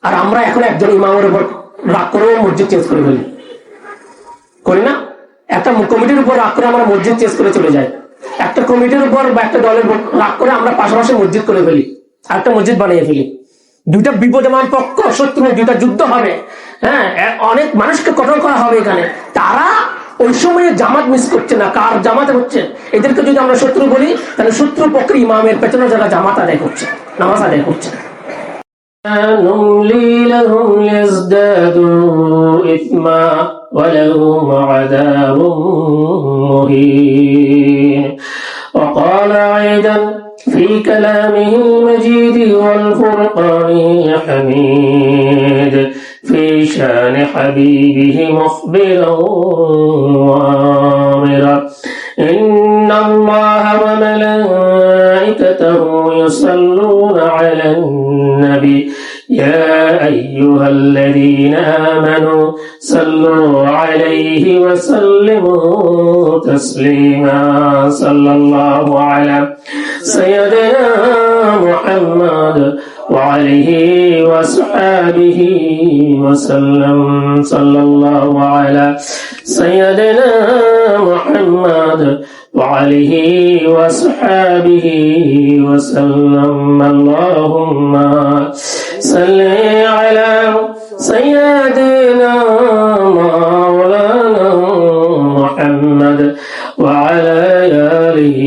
আর আমরা এখন একজন ইমামের উপর রাগ করেও মসজিদ চেঞ্জ করে ফেলি, করি না? একটা কমিটির উপর রাগ করে আমরা মসজিদ চেঞ্জ করে চলে যাই, একটা কমিটির উপর বা একটা দলের উপর রাগ করে আমরা পাশাপাশি মসজিদ করে ফেলি, আর একটা মসজিদ বানিয়ে ফেলি। দুইটা বিপদমান পক্ষ, শত্রু, দুইটা যুদ্ধ হবে, হ্যাঁ, অনেক মানুষকে কঠোর করা হবে এখানে। তারা ওই সময়ে জামাত মিস করছে না, কার জামাতে হচ্ছে, এদেরকে যদি আমরা শত্রু বলি তাহলে শত্রু পক্ষের ইমামের পেছনে যারা জামাত আদায় করছে, নামাজ আদায় করছে। نملي لهم ليزدادوا إثما ولهم عذاب مهين. وقال أيضا في كلامه المجيد والفرقان الحميد في شان حبيبه مخبرا وآمرا إن الله وملائكته يصلون على النبي يا أيها الذين آمنوا صلوا عليه وسلموا تسليما. صلى الله على سيدنا محمد وعليه وصحبه وسلم. صلى الله على سيدنا محمد وعليه وصحبه وسلم. اللهم صل على سيدنا مولانا محمد وعلى آله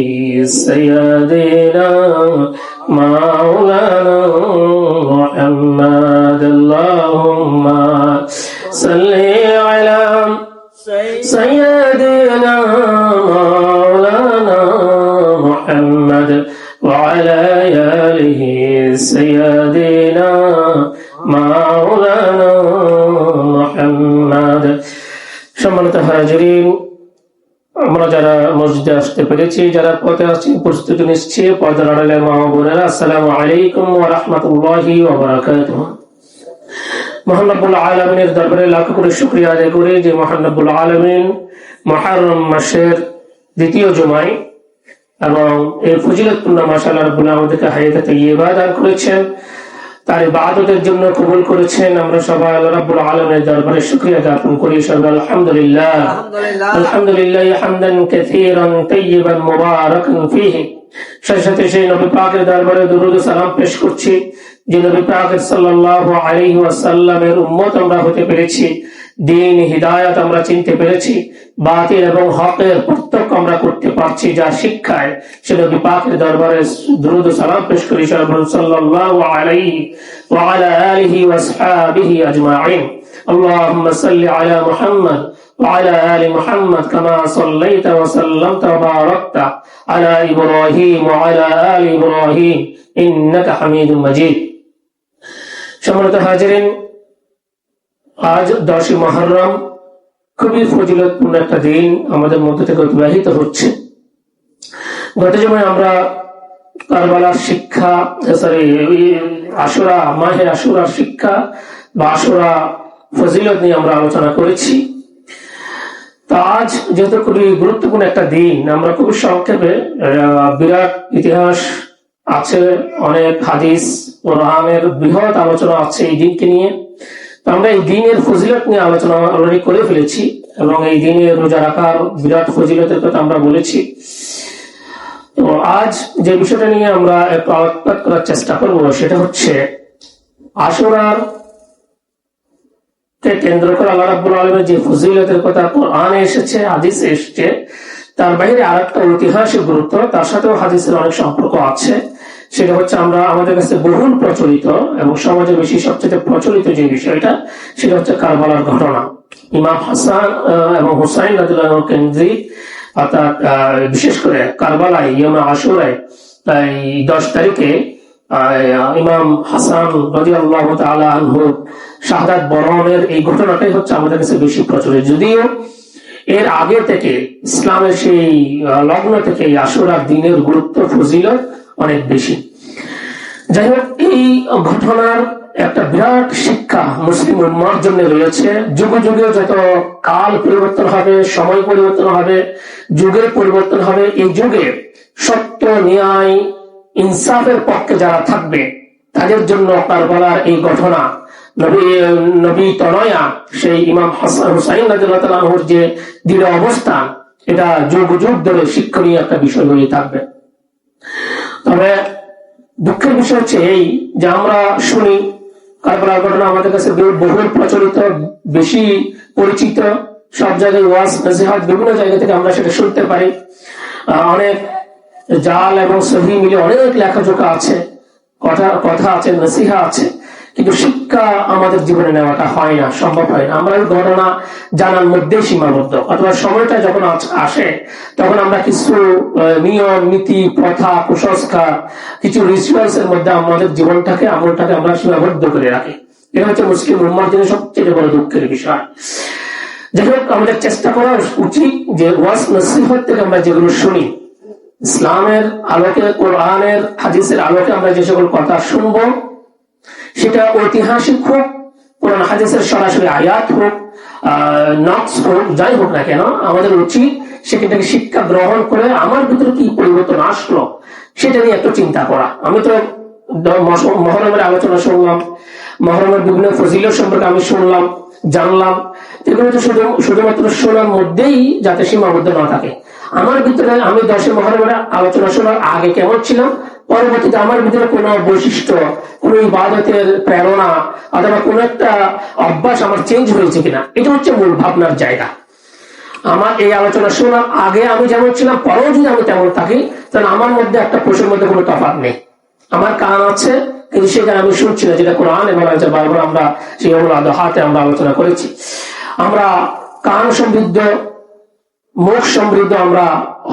سيدنا مولانا محمد. اللهم صل على سيدنا مولانا محمد وعلى آله سيدنا مولانا محمد. সম্মানিত হাজিরিন, আমরা যারা মসজিদে আসতে পেরেছি, যারা পথে আসছি, প্রস্তুতি নিচ্ছি, পর্দার আড়ালে মা বোনেরা, আসসালামু আলাইকুম ওয়া রাহমাতুল্লাহি ওয়া বারাকাতুহু। মহান রব্বুল আলামিনের দরবারে লাখ করে শুকরিয়া আদায় করি যে মহান রব্বুল আলামিন মুহররম মাসের দ্বিতীয় জুমায় এবং এই ফজিলতপূর্ণ মাস আল্লাহ রাব্বুল আমাদেরকে হায়াতে তাইয়্যিবা দান করেছেন, তার ইবাদতের জন্য কবুল করেছেন। আমরা সবাই আল্লাহ রাব্বুল আলামিনের দরবারে শুকরিয়া জ্ঞাপন করি, সবাই আলহামদুলিল্লাহ আলহামদুলিল্লাহ হামদান কাসীরান তাইয়্যিবান মুবারাকান ফীহি। সাথে সেই নবী পাকের দরবারে দুরূদ ও সালাম পেশ করছি যে নবী পাক সাল্লাল্লাহু আলাইহি ওয়াসাল্লামের উম্মত আমরা হতে পেরেছি, দ্বীন হিদায়াত আমরা চিনতে পেরেছি, বাতিল এবং হকের পার্থক্য আমরা করতে পারছি যা শিক্ষায়, সে নবী পাকের দরবারে দুরূদ ও সালাম পেশ করি সাল্লাল্লাহু আলাইহি ওয়া আলা আলিহি ওয়া আসহাবিহি আজমাইন। اللهم صل على محمد وعلى آل محمد كما صليت وسلمت وباركت على إبراهيم وعلى آل إبراهيم إنك حميد مجيد. সম্মানিত হাজিরিন, আজ 10 মুহররম, খুবই ফজিলতপূর্ণ একটা দিন আমাদের মধ্যে থেকে অতিবাহিত হচ্ছে। গত জুমায় আমরা কারবালার শিক্ষা, আশুরা, মাহে আশুরার শিক্ষা বা আশুরা ফজিলত নিয়ে আমরা আলোচনা করেছি। তো আজ যেহেতু খুবই গুরুত্বপূর্ণ একটা দিন, আমরা খুব সংক্ষেপে, বিরাট ইতিহাস আছে, অনেক হাদিস কোরআনের বৃহৎ আলোচনা আছে এই দিনকে নিয়ে। তো আমরা এই দিনের ফজিলত নিয়ে আলোচনা অলরেডি করে ফেলেছি এবং এই দিনে রোজা রাখার বিরাট ফজিলতের কথা আমরা বলেছি। তো আজ যে বিষয়টা নিয়ে আমরা একটু আলোকপাত করার চেষ্টা করব সেটা হচ্ছে আশুরার কেন্দ্র করে আল্লাহ রাব্বুল আলামিনের যে ফজিলতের কথা কোরআনে এসেছে, হাদিসে এসেছে, তার বাইরে আরেকটা ঐতিহাসিক গুরুত্ব, তার সাথেও হাদিসের অনেক সম্পর্ক আছে। সেটা হচ্ছে আমরা আমাদের কাছে বহুল প্রচলিত এবং সমাজে বেশি সবচেয়ে প্রচলিত যে বিষয়টা, সেটা হচ্ছে কারবালার ঘটনা। ইমাম হাসান এবং হুসাইন রাদিয়াল্লাহু আনহু কেন্দ্রিক, অর্থাৎ বিশেষ করে কারবালায় ইয়ামে আশুরায় 10 তারিখে ইমাম হাসান রাদিয়াল্লাহু তাআলা আনহু শাহাদাত বরণের এই ঘটনাটাই হচ্ছে আমাদের কাছে বেশি প্রচলিত। যদিও এর আগে থেকে ইসলামের সেই লগ্ন থেকে এই আশুরার দিনের গুরুত্ব, ফজিলত অনেক বেশি। যাই হোক, এই ঘটনার একটা বিরাট শিক্ষা মুসলিম উম্মার জন্য রয়েছে। যুগে যুগে যত কাল পরিবর্তন হবে, সময় পরিবর্তন হবে, যুগের পরিবর্তন হবে, এই যুগে সত্য, ন্যায়, ইনসাফের পক্ষে যারা থাকবে তাদের জন্য কারবালার এই ঘটনা নবী তনয়া সেই ইমাম হাসান হুসাইন রাদিয়াল্লাহু তাআলা আনহুর যে দৃঢ় অবস্থান, এটা যুগ যুগ ধরে শিক্ষণীয় একটা বিষয় হয়ে থাকবে। তবে দুঃখের বিষয় হচ্ছে এই যে আমরা শুনি কারবালার ঘটনা আমাদের কাছে বহুল প্রচলিত, বেশি পরিচিত, সব জায়গায় ওয়াজ নসিহত বিভিন্ন জায়গা থেকে আমরা সেটা শুনতে পারি। অনেক জাল এবং সহি মিলে অনেক লেখাজোকা আছে, কথা আছে, নসিহা আছে, কিন্তু শিক্ষা আমাদের জীবনে নেওয়াটা হয় না, সম্ভব হয় না। আমরা এই ঘটনা জানার মধ্যেই সীমাবদ্ধ, অথবা সময়টা যখন আসে তখন আমরা কিছু নিয়ম নীতি প্রথা কুসংস্কার কিছু রিচুয়ালস এর মধ্যে আমাদের জীবনটাকে আমলটাকে আমরা সীমাবদ্ধ করে রাখি। এটা হচ্ছে মুসলিম উম্মার জন্য সবচেয়ে বড় দুঃখের বিষয়। যাই হোক, আমাদের চেষ্টা করা উচিত যে ওয়াজ নসিহত থেকে আমরা যেগুলো শুনি, ইসলামের আলোকে, কোরআনের হাদিসের আলোকে আমরা যে সকল কথা শুনবো, সেটা ঐতিহাসিক হোক, কোরআন হাদিসের সরাসরি আয়াত হোক, নকশ হোক, যাই হোক না কেন, আমাদের উচিত সেখানটাকে শিক্ষা গ্রহণ করে আমার ভিতরে কি পরিবর্তন আসলো সেটা নিয়ে একটু চিন্তা করা। আমি তো মহরমের আলোচনা শুনলাম, মহরমের বিভিন্ন ফজিলত সম্পর্কে আমি শুনলাম, জানলাম, এগুলো তো শুধুমাত্র শোনার মধ্যেই যাতে সীমাবদ্ধ না থাকে। আমার ভিতরে আমি 10 মহরমের আলোচনা শোনার আগে কেমন ছিলাম, পরবর্তীতে আমার ভিতরে কোন বৈশিষ্ট্য, কোন ইবাদতের প্রেরণা অথবা কোন একটা অভ্যাস আমার চেঞ্জ হয়েছে কিনা, এটা হচ্ছে মূল ভাবনার জায়গা। আমার এই আলোচনা শোনার আগে আমি যেমন ছিলাম, পরেও যদি আমি তেমন থাকি, তাহলে আমার মধ্যে একটা পশুর মধ্যে কোনো তফাৎ নেই। আমার কান আছে, কিন্তু সেখানে আমি শুনছি না, যেটা কোরআন এবং বারবার আমরা সেই হাতে আমরা আলোচনা করেছি। আমরা কান সমৃদ্ধ, মুখ সমৃদ্ধ, আমরা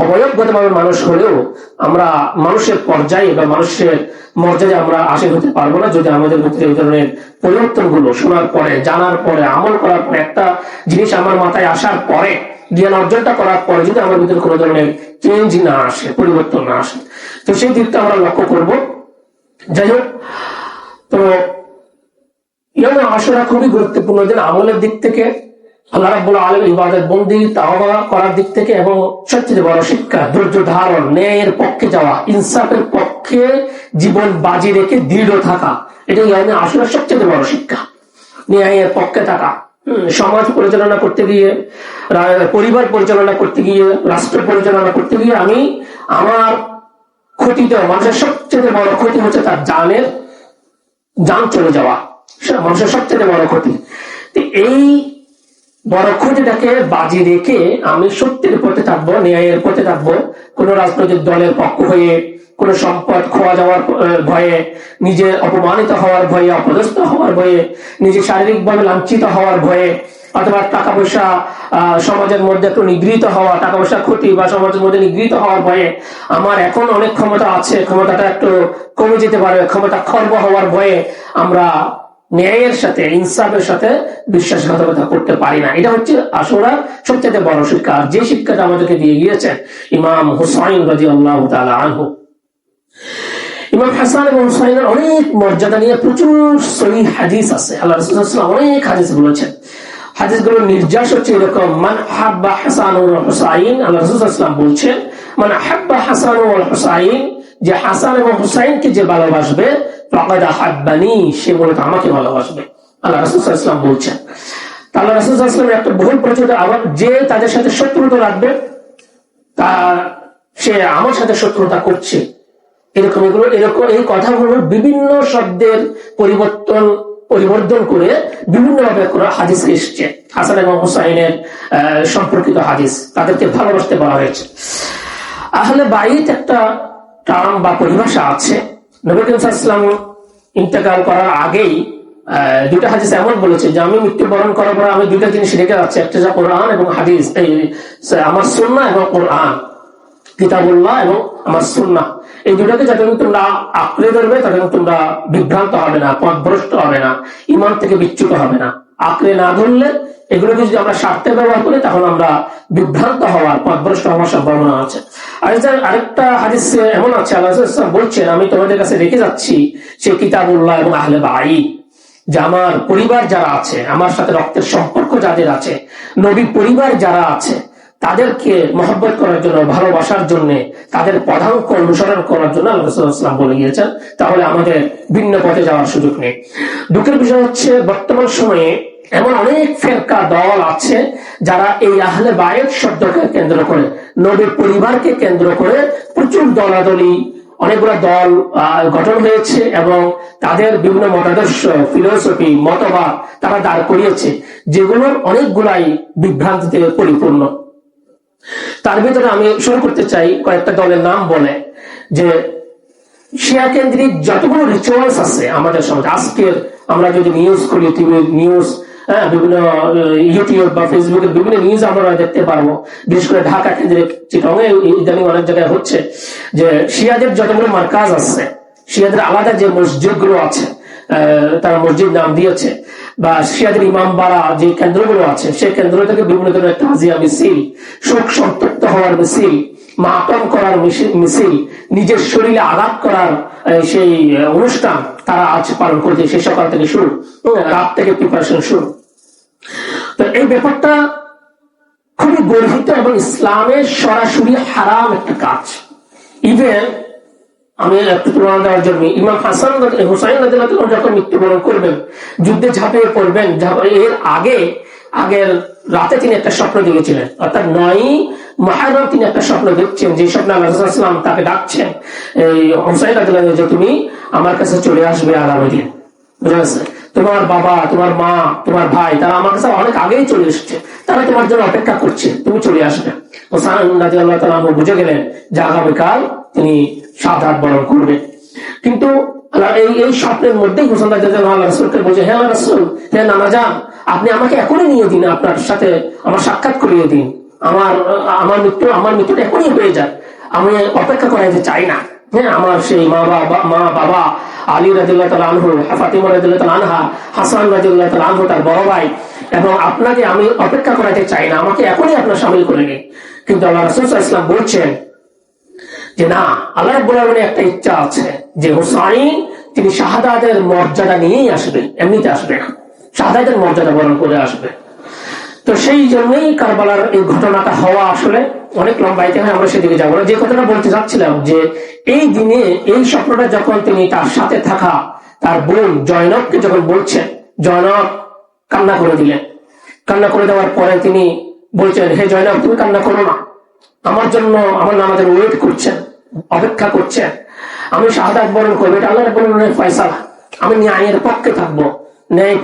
অবয়বগতভাবে মানুষ হলেও আমরা মানুষের পর্যায়ে বা মানুষের মর্যাদায় আমরা আশীর্বাদ হতে পারবো না যদি আমাদের ভিতরে এই ধরনের পরিবর্তন গুলো শোনার পরে, জানার পরে, আমল করার পরে, একটা জিনিস আমার মাথায় আসার পরে, জ্ঞান অর্জনটা করার পরে যদি আমার ভিতরে কোনো ধরনের চেঞ্জ না আসে, পরিবর্তন না আসে, তো সেই দিকটা আমরা লক্ষ্য করব। যাই হোক, তো ইয়াউমে আশুরা খুবই গুরুত্বপূর্ণ দিন আমলের দিক থেকে, আল্লাহ রাব্বুল আলামিন ইবাদত বন্দি তাওবা করার দিক থেকে, এবং সবচেয়ে বড় শিক্ষা ধৈর্য ধারণ, ন্যায়ের পক্ষে যাওয়া, ইনসাফের পক্ষে জীবন বাজি রেখে দৃঢ় থাকা, এটা ইয়াউমে আশুরার সবচেয়ে বড় শিক্ষা। ন্যায়ের পক্ষে থাকা, সমাজ পরিচালনা করতে গিয়ে, পরিবার পরিচালনা করতে গিয়ে, রাষ্ট্র পরিচালনা করতে গিয়ে আমি আমার ক্ষতিতে, মানুষের সবচেয়ে বড় ক্ষতি হচ্ছে তার জান চলে যাওয়া, মানুষের সবচেয়ে বড় ক্ষতি। এই বড় ক্ষতিটাকে বাজি রেখে আমি সত্যের পথে থাকবো, ন্যায়ের পথে থাকবো, কোন রাজনৈতিক দলের পক্ষ হয়ে, কোন সম্পদ খোয়া যাওয়ার ভয়ে, নিজের অপমানিত হওয়ার ভয়ে, অপদস্থ হওয়ার ভয়ে, নিজে শারীরিকভাবে লাঞ্ছিত হওয়ার ভয়ে, অথবা টাকা পয়সা সমাজের মধ্যে একটু নিগৃহীত হওয়া, টাকা পয়সা ক্ষতি বা সমাজের মধ্যে নিগৃহীত হওয়ার ভয়ে, আমার এখন অনেক ক্ষমতা আছে, ক্ষমতাটা একটু কমে যেতে পারে, ক্ষমতা খর্ব হওয়ার ভয়ে আমরা ন্যায়ের সাথে, ইনসাফের সাথে বিশ্বাসঘাতকতা করতে পারি না। এটা হচ্ছে আশুরার সবচেয়ে বড় শিক্ষা, যে শিক্ষাটা আমাদেরকে দিয়ে গিয়েছেন ইমাম হুসাইন রাদিয়াল্লাহু তাআলা আনহু। ইমাম হাসান এবং হুসাইনের অনেক মর্যাদা নিয়ে প্রচুর সহিহ হাদিস আছে। আল্লাহ রাসূল সাল্লাল্লাহু আলাইহি ওয়াসাল্লাম অনেক হাদিস বলেছেন। হাদিসগুলোর নির্যাস হচ্ছে এরকম, মান হাব্বা হাসান ওয়াল হুসাইন, আল্লাহ রাসূল সাল্লাল্লাহু আলাইহি ওয়াসাল্লাম বলছেন, মান হাব্বা হাসান ওয়াল হুসাইন, যে হাসান এবং হুসাইনকে যে ভালোবাসবে, ফাকাদ আহাব্বানি, সে মূলত আমাকে ভালোবাসবে। আল্লাহ রাসূল সাল্লাল্লাহু আলাইহি ওয়াসাল্লাম বলছেন। আল্লাহ রাসূল সাল্লাল্লাহু আলাইহি ওয়াসাল্লাম একটা বহুল প্রচলিত, আবার যে তাদের সাথে শত্রুতা রাখবে, তা সে আমার সাথে শত্রুতা করছে, এরকম এই কথাগুলো বিভিন্ন শব্দের পরিবর্তন করে বিভিন্ন ভাবে হাদিস এসছে। হাসান এবং হুসাইনের সম্পর্কিত হাদিস, তাদেরকে ভালোবাসতে বলা হয়েছে। আহলে বাইত একটা টার্ম বা পরিভাষা আছে। নবী করিম সাল্লাল্লাহু আলাইহি ওয়াসাল্লাম ইন্তেকাল করার আগেই দুটা হাদিস এমন বলেছে যে আমি মৃত্যুবরণ করার পর আমি দুটা জিনিস রেখে যাচ্ছি, একটা হচ্ছে কোরআন এবং হাদিস, আমার সুন্নাহ এবং কোরআন, কিতাবুল্লাহ এবং আমার সুন্নাহ, এই দুটাকে যাতে তোমরা আঁকড়ে ধরবে, তাতে তোমরা বিভ্রান্ত হবে না, পথভ্রষ্ট হবে না, ঈমান থেকে বিচ্যুত হবে না। আঁকড়ে না ধরলে, এগুলোকে যদি আমরা স্বার্থে ব্যবহার করি, তখন আমরা বিভ্রান্ত হওয়ার, পথভ্রষ্ট হওয়ার সম্ভাবনা আছে। আরেকটা হাদিস এমন আছে, আল্লাহ রাসূল সাল্লাল্লাহু আলাইহি ওয়াসাল্লাম বলছেন, আমি তোমাদের কাছে রেখে যাচ্ছি সেই কিতাবুল্লাহ এবং আহলে বাইত, যে আমার পরিবার যারা আছে, আমার সাথে রক্তের সম্পর্ক যাদের আছে, নবী পরিবার যারা আছে, তাদেরকে মহব্বত করার জন্য, ভালোবাসার জন্য, তাদের পদাঙ্ক অনুসরণ করার জন্য আল্লাহ রাসূল সাল্লাল্লাহু আলাইহি ওয়াসাল্লাম বলে গিয়েছেন। তাহলে আমাদের ভিন্ন পথে যাওয়ার সুযোগ নেই। দুঃখের বিষয় হচ্ছে বর্তমান সময়ে এমন অনেক ফেরকা দল আছে যারা এই আহলে বায়ত শব্দকে কেন্দ্র করে, নবীর পরিবারকে কেন্দ্র করে প্রচুর দলাদলি, অনেকগুলো দল গঠন হয়েছে এবং তাদের বিভিন্ন মতাদর্শ, ফিলোসফি, মতবাদ তারা দাঁড় করিয়েছে, যেগুলোর অনেকগুলাই বিভ্রান্তিতে পরিপূর্ণ। তার ভিতরে আমি শুরু করতে চাই কয়েকটা দলের নাম বলে, যে শিয়া কেন্দ্রিক যতগুলো রিচুয়ালস আছে আমাদের সমাজে, আজকের আমরা যদি নিউজ করি, টিভির নিউজ, বিভিন্ন ইউটিউব বা ফেসবুকের বিভিন্ন নিউজ আমরা দেখতে পারবো, বিশেষ করে ঢাকা কেন্দ্রিক, চিটংয়ে ইদানিং অনেক জায়গায় হচ্ছে যে শিয়াদের যতগুলো মার্কাজ আছে, শিয়াদের আলাদা যে মসজিদ গুলো আছে, তারা মসজিদ নাম দিয়েছে, বা শিয়াদের ইমাম বাড়া যে কেন্দ্রগুলো আছে, সেই কেন্দ্র থেকে বিভিন্ন ধরনের তাজিয়া মিছিল, শোক সন্তপ্ত হওয়ার মিছিল, মাতম করার মিছিল, নিজের শরীরে আঘাত করার সেই অনুষ্ঠান তারা আজ পালন করছে। সে সকাল থেকে শুরু, রাত থেকে প্রিপারেশন শুরু। তো এই ব্যাপারটা খুবই গর্হিত এবং ইসলামের সরাসরি হারাম একটা কাজ। ইভেন আমি একটু তুলনা দেওয়ার জন্য, ইমাম হাসান হুসাইন রাদিয়াল্লাহু আনহু যখন মৃত্যুবরণ করবেন, যুদ্ধে ঝাঁপিয়ে পড়বেন, এর আগের রাতে তিনি একটা স্বপ্ন দেখেছিলেন, অর্থাৎ 9 মুহররম তিনি একটা স্বপ্ন দেখছেন, যে স্বপ্নে আল্লাহ রাসূল সাল্লাল্লাহু আলাইহি ওয়াসাল্লাম তাকে ডাকছেন, এই হুসাইন রাদিয়াল্লাহু আনহু, যে তুমি আমার কাছে চলে আসবে আগামী দিন, বুঝা গেছে? তোমার বাবা, তোমার মা, তোমার ভাই তারা আমার কাছে অনেক আগেই চলে এসেছে, তারা তোমার জন্য অপেক্ষা করছে, তুমি চলে আসবে। হুসাইন রাদিয়াল্লাহু তাআলা আনহু বুঝে গেলেন যে আগামীকাল তিনি শাহাদাত বরণ করবেন। কিন্তু এই স্বপ্নের মধ্যেই হুসাইন রাদিয়াল্লাহু আল্লাহ রাসূলকে বলছে, হে আল্লাহর রাসূল, হে নানা যান, আপনি আমাকে এখনই নিয়ে দিন, আপনার সাথে আমার সাক্ষাৎ করিয়ে দিন, আমার মৃত্যুটা এখনই হয়ে যায়, আমি অপেক্ষা করাইতে চাই না। হ্যাঁ, আমার সেই মা বাবা আলী রাদিয়াল্লাহু তাআলা আনহু, ফাতিমা রাদিয়াল্লাহু তাআলা আনহা, হাসান রাদিয়াল্লাহু তাআলা আনহু তার বড় ভাই, এবং আপনাকে আমি অপেক্ষা করাতে চাই না, আমাকে এখনই আপনার শামিল করে নিন। কিন্তু আল্লাহ রাসূল সাল্লাল্লাহু আলাইহি ওয়াসাল্লাম বলছেন যে না, আল্লাহ রাব্বুল আলামিনের একটা ইচ্ছা আছে যে হুসাইন তিনি শাহাদাতের মর্যাদা নিয়েই আসবেন, এমনিতে আসবে না, শাহাদাতের মর্যাদা বরণ করে আসবে। তো সেই জন্যই কারবালার এই ঘটনাটা হওয়া আসলে অনেক লম্বাইতে হয়, আমরা সেদিকে যাবো না। যে কথাটা বলতে চাচ্ছিলাম, যে এই দিনে এই স্বপ্নটা যখন তিনি তার সাথে থাকা তার বোন জয়নবকে যখন বলছেন, জয়নব কান্না করে দিলেন। কান্না করে দেওয়ার পরে তিনি বলছেন, হে জয়নব, তুমি কান্না করো না, আমার জন্য আমার নামাজের ওয়েট করছেন, অপেক্ষা করছেন, আমি শাহাদাত বরণ করবো, এটা আল্লাহর বরণের ফয়সালা, আমি ন্যায়ের পক্ষে থাকবো, ন্যায়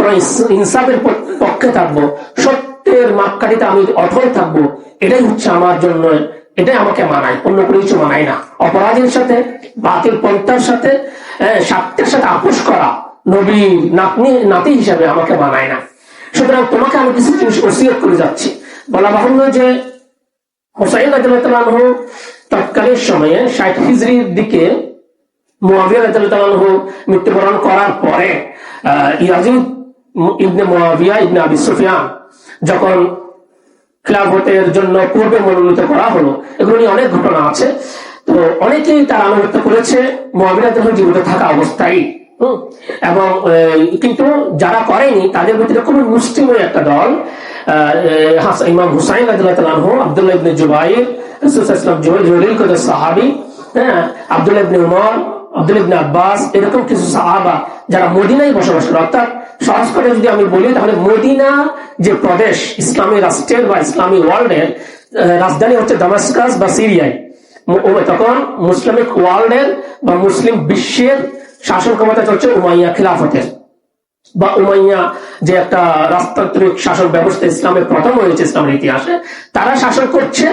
ইনসাফের পক্ষে থাকবো, সত্যের মাপকাঠিতে আমি অটল থাকবো, এটাই হচ্ছে আমার জন্য, এটাই আমাকে মানায়, অন্য কোনো কিছু মানায় না। অপরাধীর সাথে, বাতিল পন্থার সাথে, স্বার্থের সাথে আপোষ করা নবীর নাতি হিসাবে আমাকে মানায় না। সুতরাং তোমাকে আমি কিছু জিনিস ওসিয়ত করে যাচ্ছি। বলা বাহুল্য যে হুসাইন রাদিয়াল্লাহু তাআলা আনহু তৎকালীন সময়ে 60 হিজরির দিকে মুয়াবিয়া রাদিয়াল্লাহু তাআলা আনহু মৃত্যুবরণ করার পরে ইয়াজিদ ইবনে মুয়াবিয়া ইবনে আবি সুফিয়ান যখন খিলাফতের জন্য পূর্বে মনোনীত করা হলো, এগুলো নিয়ে অনেক ঘটনা আছে। তো অনেকেই তার আনুগত্য করেছে মুয়াবিয়া রাদিয়াল্লাহু তাআলা জীবিত থাকা অবস্থায়, এবং কিন্তু যারা করেনি তাদের ভিতরে খুবই মুসলিমের একটা দল, ইমাম হুসাইন রাদিয়াল্লাহু তাআলা আনহু, আব্দুল্লাহ ইবনে জুবাইর, রাসূল সাল্লাল্লাহু আলাইহি ওয়াসাল্লাম জলিল কদর সাহাবী, আব্দুল্লাহ ইবনে উমর, আব্দুল্লাহ ইবনে আব্বাস, এরকম কিছু সাহাবা যারা মদিনায় বসবাস করে। অর্থাৎ সহজ করে যদি আমি বলি, তাহলে মদিনা যে প্রদেশ, ইসলামী রাষ্ট্রের বা ইসলামী ওয়ার্ল্ডের রাজধানী হচ্ছে দামাস্কাস বা সিরিয়ায়, তখন মুসলিমিক ওয়ার্ল্ডের বা মুসলিম বিশ্বের শাসন ক্ষমতা চলছে উমাইয়া খিলাফতের, বা উমাইয়া যে একটা রাজতান্ত্রিক শাসন ব্যবস্থা ইসলামের প্রথম হয়েছে ইসলামের ইতিহাসে, তারা শাসন করছে।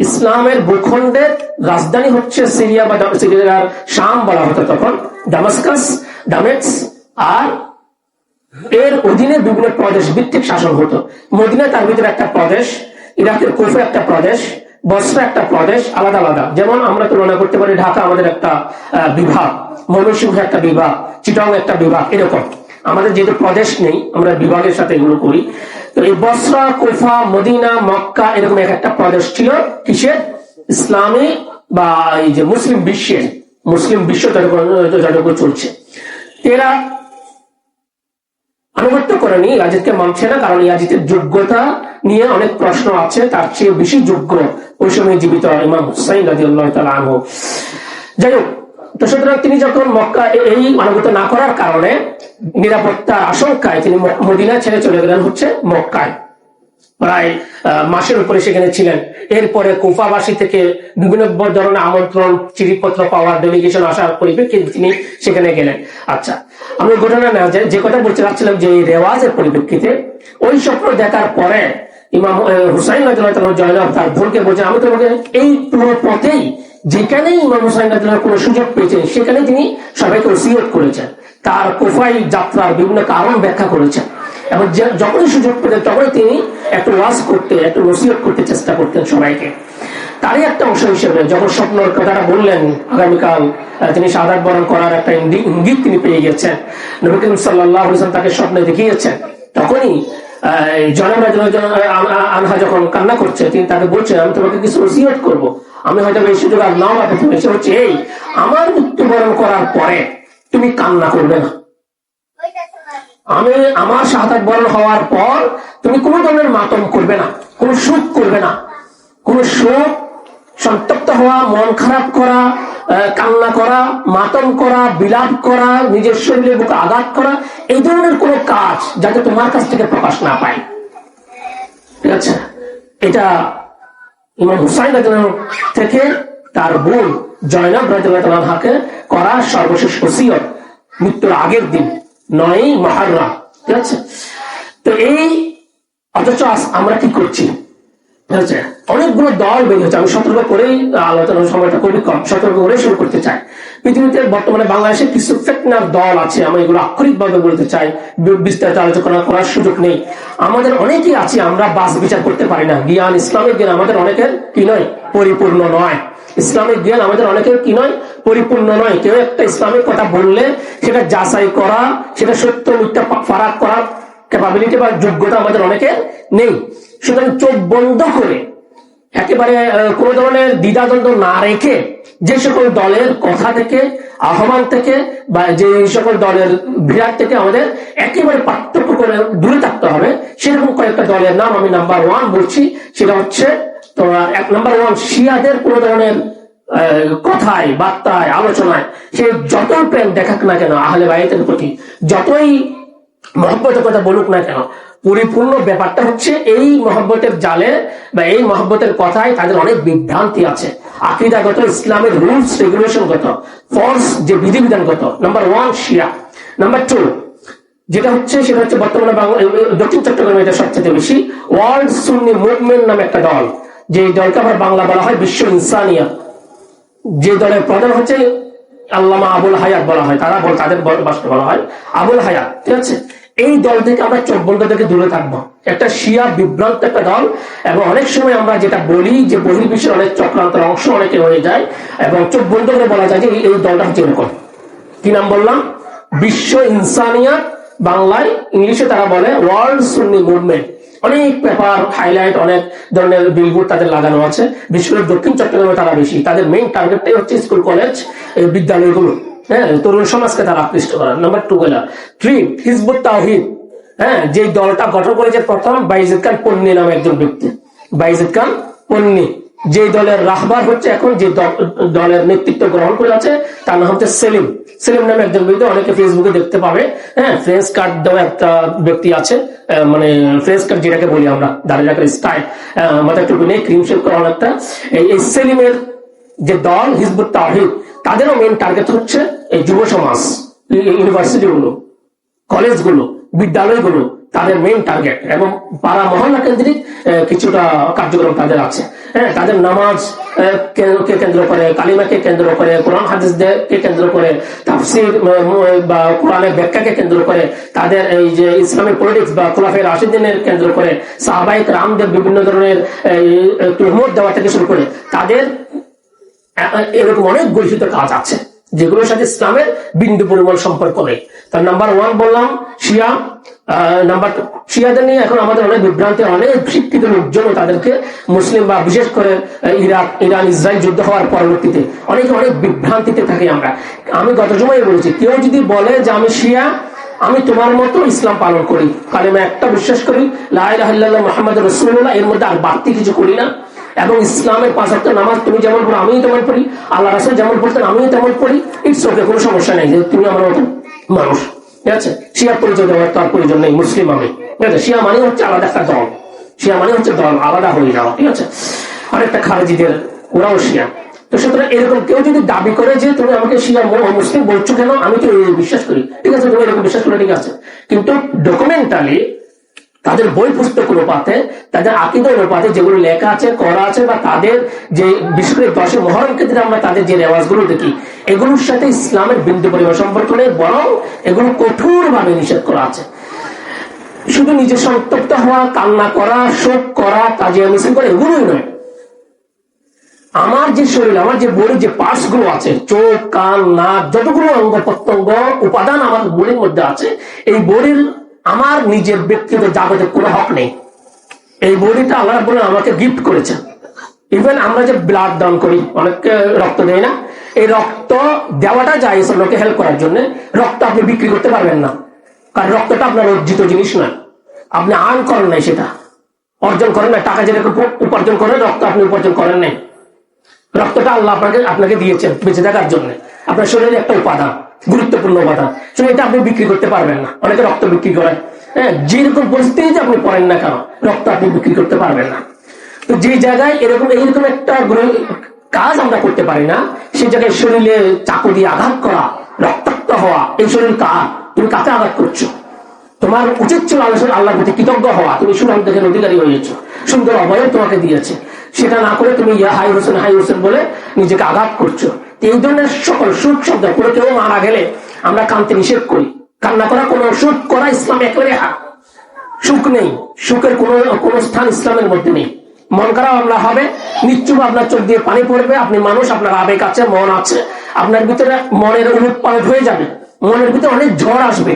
ইসলামের ভূখণ্ডের রাজধানী হচ্ছে সিরিয়া বা সিরিয়ার শাম বলা হতো তখন, দামাস্কাস, দামেস্ক, আর এর অধীনে বিভিন্ন প্রদেশ ভিত্তিক শাসন হতো। মদিনা তার ভিতরে একটা প্রদেশ, ইরাকের কুফা একটা প্রদেশ, বসরা একটা প্রদেশ, আলাদা আলাদা। যেমন আমরা তুলনা করতে পারি, ঢাকা আমাদের একটা বিভাগ, ময়মনসিংহ একটা বিভাগ, চিটাগং একটা বিভাগ, এরকম আমাদের যেহেতু প্রদেশ নেই আমরা বিভাগের সাথে এগুলো করি। তো এই বসরা, কুফা, মদিনা, মক্কা এরকম এক একটা প্রদেশ ছিল কিসের? ইসলামী বা এই যে মুসলিম বিশ্বের, মুসলিম বিশ্ব যতটুকু চলছে। এরা আনুগত্য করেনি, ইয়াজিদকে মানছে না, কারণ ইয়াজিদের যোগ্যতা নিয়ে অনেক প্রশ্ন আছে, তার চেয়ে বেশি যোগ্য ওই সময় জীবিত ইমাম হুসাইন রাদিয়াল্লাহু তাআলা আনহু। যাই হোক, তো সুতরাং তিনি যখন মক্কা এই আনুগত্য না করার কারণে নিরাপত্তার আশঙ্কায় তিনি মদিনা ছেড়ে চলে গেলেন হচ্ছে মক্কায়, প্রায় মাসের উপরে সেখানে ছিলেন। এরপরে কুফাবাসী থেকে বিভিন্ন ধরনের আমন্ত্রণ চিঠিপত্র পাওয়ার ডেলিগেশন আসার পরিপ্রেক্ষিতে তিনি সেখানে গেলেন। আচ্ছা, আমি ঘটনা না যে কথা বলতে চাচ্ছিলাম যে এই রেওয়াজের পরিপ্রেক্ষিতে ওই স্বপ্ন দেখার পরে ইমাম হুসাইন রাদিয়াল্লাহু তাআলা জয়নব তার বোনকে বলছেন, আমি তোমাকে এই পুরো পথেই যেখানেই ইমাম হুসাইন রাদিয়াল্লাহু কোনো সুযোগ পেয়েছেন সেখানে তিনি সবাইকে ওসিয়ত করেছেন, তার কুফায় যাত্রার বিভিন্ন কারণ ব্যাখ্যা করেছেন এবং যখনই সুযোগ পেতেন তখনই তিনি একটু ওয়াজ করতে, একটু নসিহত করতে চেষ্টা করতেন সবাইকে। তারই একটা অংশ হিসেবে যখন স্বপ্নের কথাটা বললেন আগামীকাল তিনি শাহাদাত বরণ করার একটা ইঙ্গিত তিনি পেয়ে গেছেন, নবী করিম সাল্লাল্লাহু আলাইহি ওয়াসাল্লাম তাকে স্বপ্নে দেখিয়েছেন, তখনই জয়নব আনহা যখন কান্না করছে তিনি তাকে বলছেন, আমি তোমাকে কিছু নসিহত করব, আমি হয়তো এই সুযোগ আর নাও পাবো, সে হচ্ছে এই, আমার মৃত্যুবরণ করার পরে তুমি কান্না করবে না, আমি আমার শাহাদাত বরণ হওয়ার পর তুমি কোনো ধরনের মাতম করবে না, কোনো শোক করবে না, কোনো শোক, সন্তপ্ত হওয়া, মন খারাপ করা, কান্না করা, মাতম করা, বিলাপ করা, নিজের শরীরে বুকে আঘাত করা, এই ধরনের কোন কাজ যাতে তোমার কাছ থেকে প্রকাশ না পায়। ঠিক আছে, এটা ইমাম হুসাইন রাদিয়াল্লাহু থেকে তার বোন জয়নব রাদিয়াল্লাহু আনহাকে করা সর্বশেষ ওসিয়ত মৃত্যুর আগের দিন 9 মুহররম। ঠিক আছে, তো এই অথচ আমরা কি করছি, অনেকগুলো দল বের হচ্ছে। আমি সতর্ক করেই আলোচনার সময়টা খুবই কম, সতর্ক করে শুরু করতে চাই। পৃথিবীতে বর্তমানে বাংলাদেশে কিছু ফিতনার দল আছে, আমি এগুলো আক্ষরিক ভাবে বলতে চাই, বিস্তারিত আলোচনা করার সুযোগ নেই। আমাদের অনেকেই আছে, আমরা বাস বিচার করতে পারি না, জ্ঞান, ইসলামিক জ্ঞান আমাদের অনেকের কি নয়, পরিপূর্ণ নয়। ইসলামিক জ্ঞান আমাদের অনেকের কি নয়, পরিপূর্ণ নয়। কেউ একটা ইসলামিক কথা বললে সেটা যাচাই করা, সেটা সত্য মিথ্যা ফারাক করার ক্যাপাবিলিটি বা যোগ্যতা আমাদের অনেকের নেই। সুতরাং চোখ বন্ধ করে একেবারে কোন ধরনের দ্বিধাদ্বন্দ্ব না রেখে যে সকল দলের কথা থেকে, আহ্বান থেকে বা যে সকল দলের বিরাট থেকে আমাদের একেবারে পার্থক্য করে দূরে থাকতে হবে, সেরকম কয়েকটা দলের নাম আমি নাম্বার 1 বলছি। সেটা হচ্ছে নাম্বার 1, শিয়াদের কোন ধরনের কথায়, বার্তায়, আলোচনায় সে যতই প্রেম দেখাক না কেন আহলে বাইতের প্রতি, যতই মহব্বতের কথা বলুক না কেন, পরিপূর্ণ ব্যাপারটা হচ্ছে এই মহব্বতের জালে বা এই মহব্বতের কথায় তাদের অনেক বিভ্রান্তি আছে, আকীদাগত, ইসলামের রুলস রেগুলেশনগত, ফলস যে বিধিবিধানগত। নাম্বার 1 শিয়া। নাম্বার 2 যেটা হচ্ছে, সেটা হচ্ছে বর্তমানে দক্ষিণ চট্টগ্রামে এটা সবচেয়ে বেশি, ওয়ার্ল্ড সুন্নি মুভমেন্ট নামে একটা দল, যে দলকে আবার বাংলা বলা হয় বিশ্ব ইনসানিয়া, যে দলের প্রধান হচ্ছে আল্লামা আবুল হায়াত বলা হয়, তাদের ভাষায় বলা হয় আবুল হায়াত। ঠিক আছে, এই দল থেকে আমরা চোখ বন্ধ থেকে দূরে থাকবো। একটা শিয়া বিভ্রান্ত একটা দল, এবং অনেক সময় আমরা যেটা বলি যে বহির্বিশ্বের অনেক চক্রান্তের অংশ অনেকে হয়ে যায়, এবং চোখ বন্ধ করে বলা যায় যে এই দলটা হচ্ছে এরকম। কি নাম বললাম? বিশ্ব ইনসানিয়াত, বাংলায়, ইংলিশে তারা বলে ওয়ার্ল্ড সুন্নি মুভমেন্ট। অনেক পেপার, হাইলাইট, অনেক ধরনের বিলবোর্ড তাদের লাগানো আছে। বিশেষ করে দক্ষিণ চট্টগ্রামে তারা বেশি, তাদের মেইন টার্গেটটাই হচ্ছে স্কুল, কলেজ, বিদ্যালয়গুলো, হ্যাঁ, তরুণ সমাজকে তারা আকৃষ্ট করা। নাম্বার 2 গেল 3 হিজবুত তাওহীদ, হ্যাঁ, যে দলটা গঠন করেছে প্রথম বাইজিদ খান পন্নী নামে একজন ব্যক্তি, বাইজিদ খান পন্নী, যে দলের রাহবার হচ্ছে এখন, যে দলের নেতৃত্ব গ্রহণ করে আছে তার নাম হচ্ছে সেলিম। সেলিম নামে একজন ব্যক্তি, অনেকে ফেসবুকে দেখতে পাবে, হ্যাঁ, ফ্রেঞ্চ কার্ড দেওয়া একটা ব্যক্তি আছে, মানে ফ্রেঞ্চ কার্ড যেটাকে বলি আমরা, দাঁড়িয়ে রাখার স্টাইল, মাথা টুপি নেই, ক্রিম শেভ করা অনেকটা। এই সেলিমের যে দল হিজবুত তাওহীদ, তাদেরও মেইন টার্গেট হচ্ছে এই যুব সমাজ, ইউনিভার্সিটিগুলো, কলেজগুলো, বিদ্যালয়গুলো তাদের মেইন টার্গেট, এবং পাড়া মহল্লা কেন্দ্রিক কিছুটা কার্যক্রম তাদের আছে। হ্যাঁ, তাদের নামাজ কে কেন্দ্র করে, কালিমাকে কেন্দ্র করে, কোরআন হাদিসকে কেন্দ্র করে, তাফসীর বা কোরআনের ব্যাখ্যাকে কেন্দ্র করে, তাদের এই যে ইসলামিক পলিটিক্স বা খুলাফায়ে রাশিদিনের কেন্দ্র করে, সাহাবায়ে কেরামদের বিভিন্ন ধরনের তুহমত দেওয়া থেকে শুরু করে, তাদের এরকম অনেক গলিত কাজ আছে যেগুলোর সাথে ইসলামের বিন্দু পরিমাণ সম্পর্ক নেই। তার নাম্বার 1 বললাম শিয়া। নাম্বার 2 শিয়াদের নিয়ে এখন আমাদের অনেক বিভ্রান্তি, অনেক শিক্ষিত লোকজন তাদেরকে মুসলিম বা বিশেষ করে ইরান ইসরায়েল যুদ্ধ হওয়ার পরবর্তীতে অনেক বিভ্রান্তিতে থাকি আমরা। আমি গত সময় বলেছি, কেউ যদি বলে যে আমি শিয়া, আমি তোমার মতো ইসলাম পালন করি, কালেমা একটা বিশ্বাস করি, লা ইলাহা ইল্লাল্লাহ মুহাম্মাদুর রাসূলুল্লাহ, এর মধ্যে আর বাড়তি কিছু করি না, এবং ইসলামের 5 ওয়াক্ত নামাজ তুমি যেমন পড়ো আমিও তেমন পড়ি, আল্লাহ রাসূল যেমন পড়তেন আমিও তেমন পড়ি, ইটস ওকে, কোনো সমস্যা নেই, যে তুমি আমার মতো মানুষ। ঠিক আছে, শিয়া পরিচয় দেওয়ার তার প্রয়োজন নেই, মুসলিম আমি। ঠিক আছে, শিয়া মানে হচ্ছে আলাদা একটা দল, শিয়া মানে হচ্ছে দল আলাদা হয়ে যাওয়া। ঠিক আছে, আরেকটা খারেজিদের, ওরাও শিয়া। তো সুতরাং এরকম কেউ যদি দাবি করে যে তুমি আমাকে শিয়া মুসলিম বলছো কেন, আমি তো বিশ্বাস করি, ঠিক আছে তুমি এরকম বিশ্বাস করে, ঠিক আছে, কিন্তু ডকুমেন্টালি তাদের বই পুস্তক অনুপাতে, তাদের আকীদা অনুপাতে যেগুলো লেখা আছে, করা আছে, বা তাদের যে বিশেষ করে 10 মুহররম ক্ষেত্রে আমরা তাদের যে রেওয়াজগুলো দেখি, এগুলোর সাথে ইসলামের বিন্দু পরিমাণ সম্পর্ক নেই, বরং এগুলো কঠোরভাবে নিষেধ করা আছে। শুধু নিজে সন্তপ্ত হওয়া, কান্না করা, শোক করা, তাজিয়া মিছিল করা, এগুলোই নয়। আমার যে শরীর, আমার যে বডির যে পার্টস গুলো আছে, চোখ, কান, নাক, যতগুলো অঙ্গ প্রত্যঙ্গ উপাদান আমার বডির মধ্যে আছে, এই বডির আমার নিজের ব্যক্তিগত জাগতিক কোনো হক নেই। এই বডিটা আল্লাহ বলে আমাকে গিফট করেছেন। ইভেন আমরা যে ব্লাড দান করি, অনেককে রক্ত দেয় না, এই রক্ত দেওয়াটা যায় লোকে হেল্প করার জন্য। রক্ত আপনি বিক্রি করতে পারবেন না, কারণ রক্তটা আপনার অর্জিত জিনিস নয়, আপনি আর্ন করেন নাই, সেটা অর্জন করেন না। টাকা যেরকম উপার্জন করেন, রক্ত আপনি উপার্জন করেন নাই। রক্তটা আল্লাহ আপনাকে দিয়েছেন বেঁচে থাকার জন্য, আপনার শরীরে একটা উপাদান, গুরুত্বপূর্ণ উপাদান, এটা আপনি বিক্রি করতে পারবেন না। অনেকে রক্ত বিক্রি করে, হ্যাঁ, যেরকম পরিস্থিতি আপনি পড়েন না কেন, রক্ত আপনি বিক্রি করতে পারবেন না। তো যে জায়গায় এইরকম একটা কাজ আমরা করতে পারি না, সেই জায়গায় শরীরে চাকু দিয়ে আঘাত করা, রক্তাক্ত হওয়া, এই শরীর কার, তুমি কাকে আঘাত করছো? তোমার উচিত ছিল আল্লাহর প্রতি কৃতজ্ঞ হওয়া, তুমি সুনাম দেখের অধিকারী হয়েছো, সুন্দর অবয়ব তোমাকে দিয়েছে, সেটা না করে তুমি হাই হোসেন বলে নিজেকে আঘাত করছো। এই ধরনের সকল সুখ শব্দ করে কেউ মারা গেলে আমরা কানতে নিষেধ করি, কান্না করা, কোন সুখ করা ইসলাম একেবারে সুখ নেই, সুখের কোন স্থান ইসলামের মধ্যে নেই। মন খারাপ আপনার হবে, নিশ্চুপ আপনার চোখ দিয়ে পানি পড়বে, আপনি মানুষ, আপনার আবেগ আছে, মন আছে, আপনার ভিতরে মনের উৎপাদন হয়ে যাবে, মনের ভিতরে অনেক ঝড় আসবে,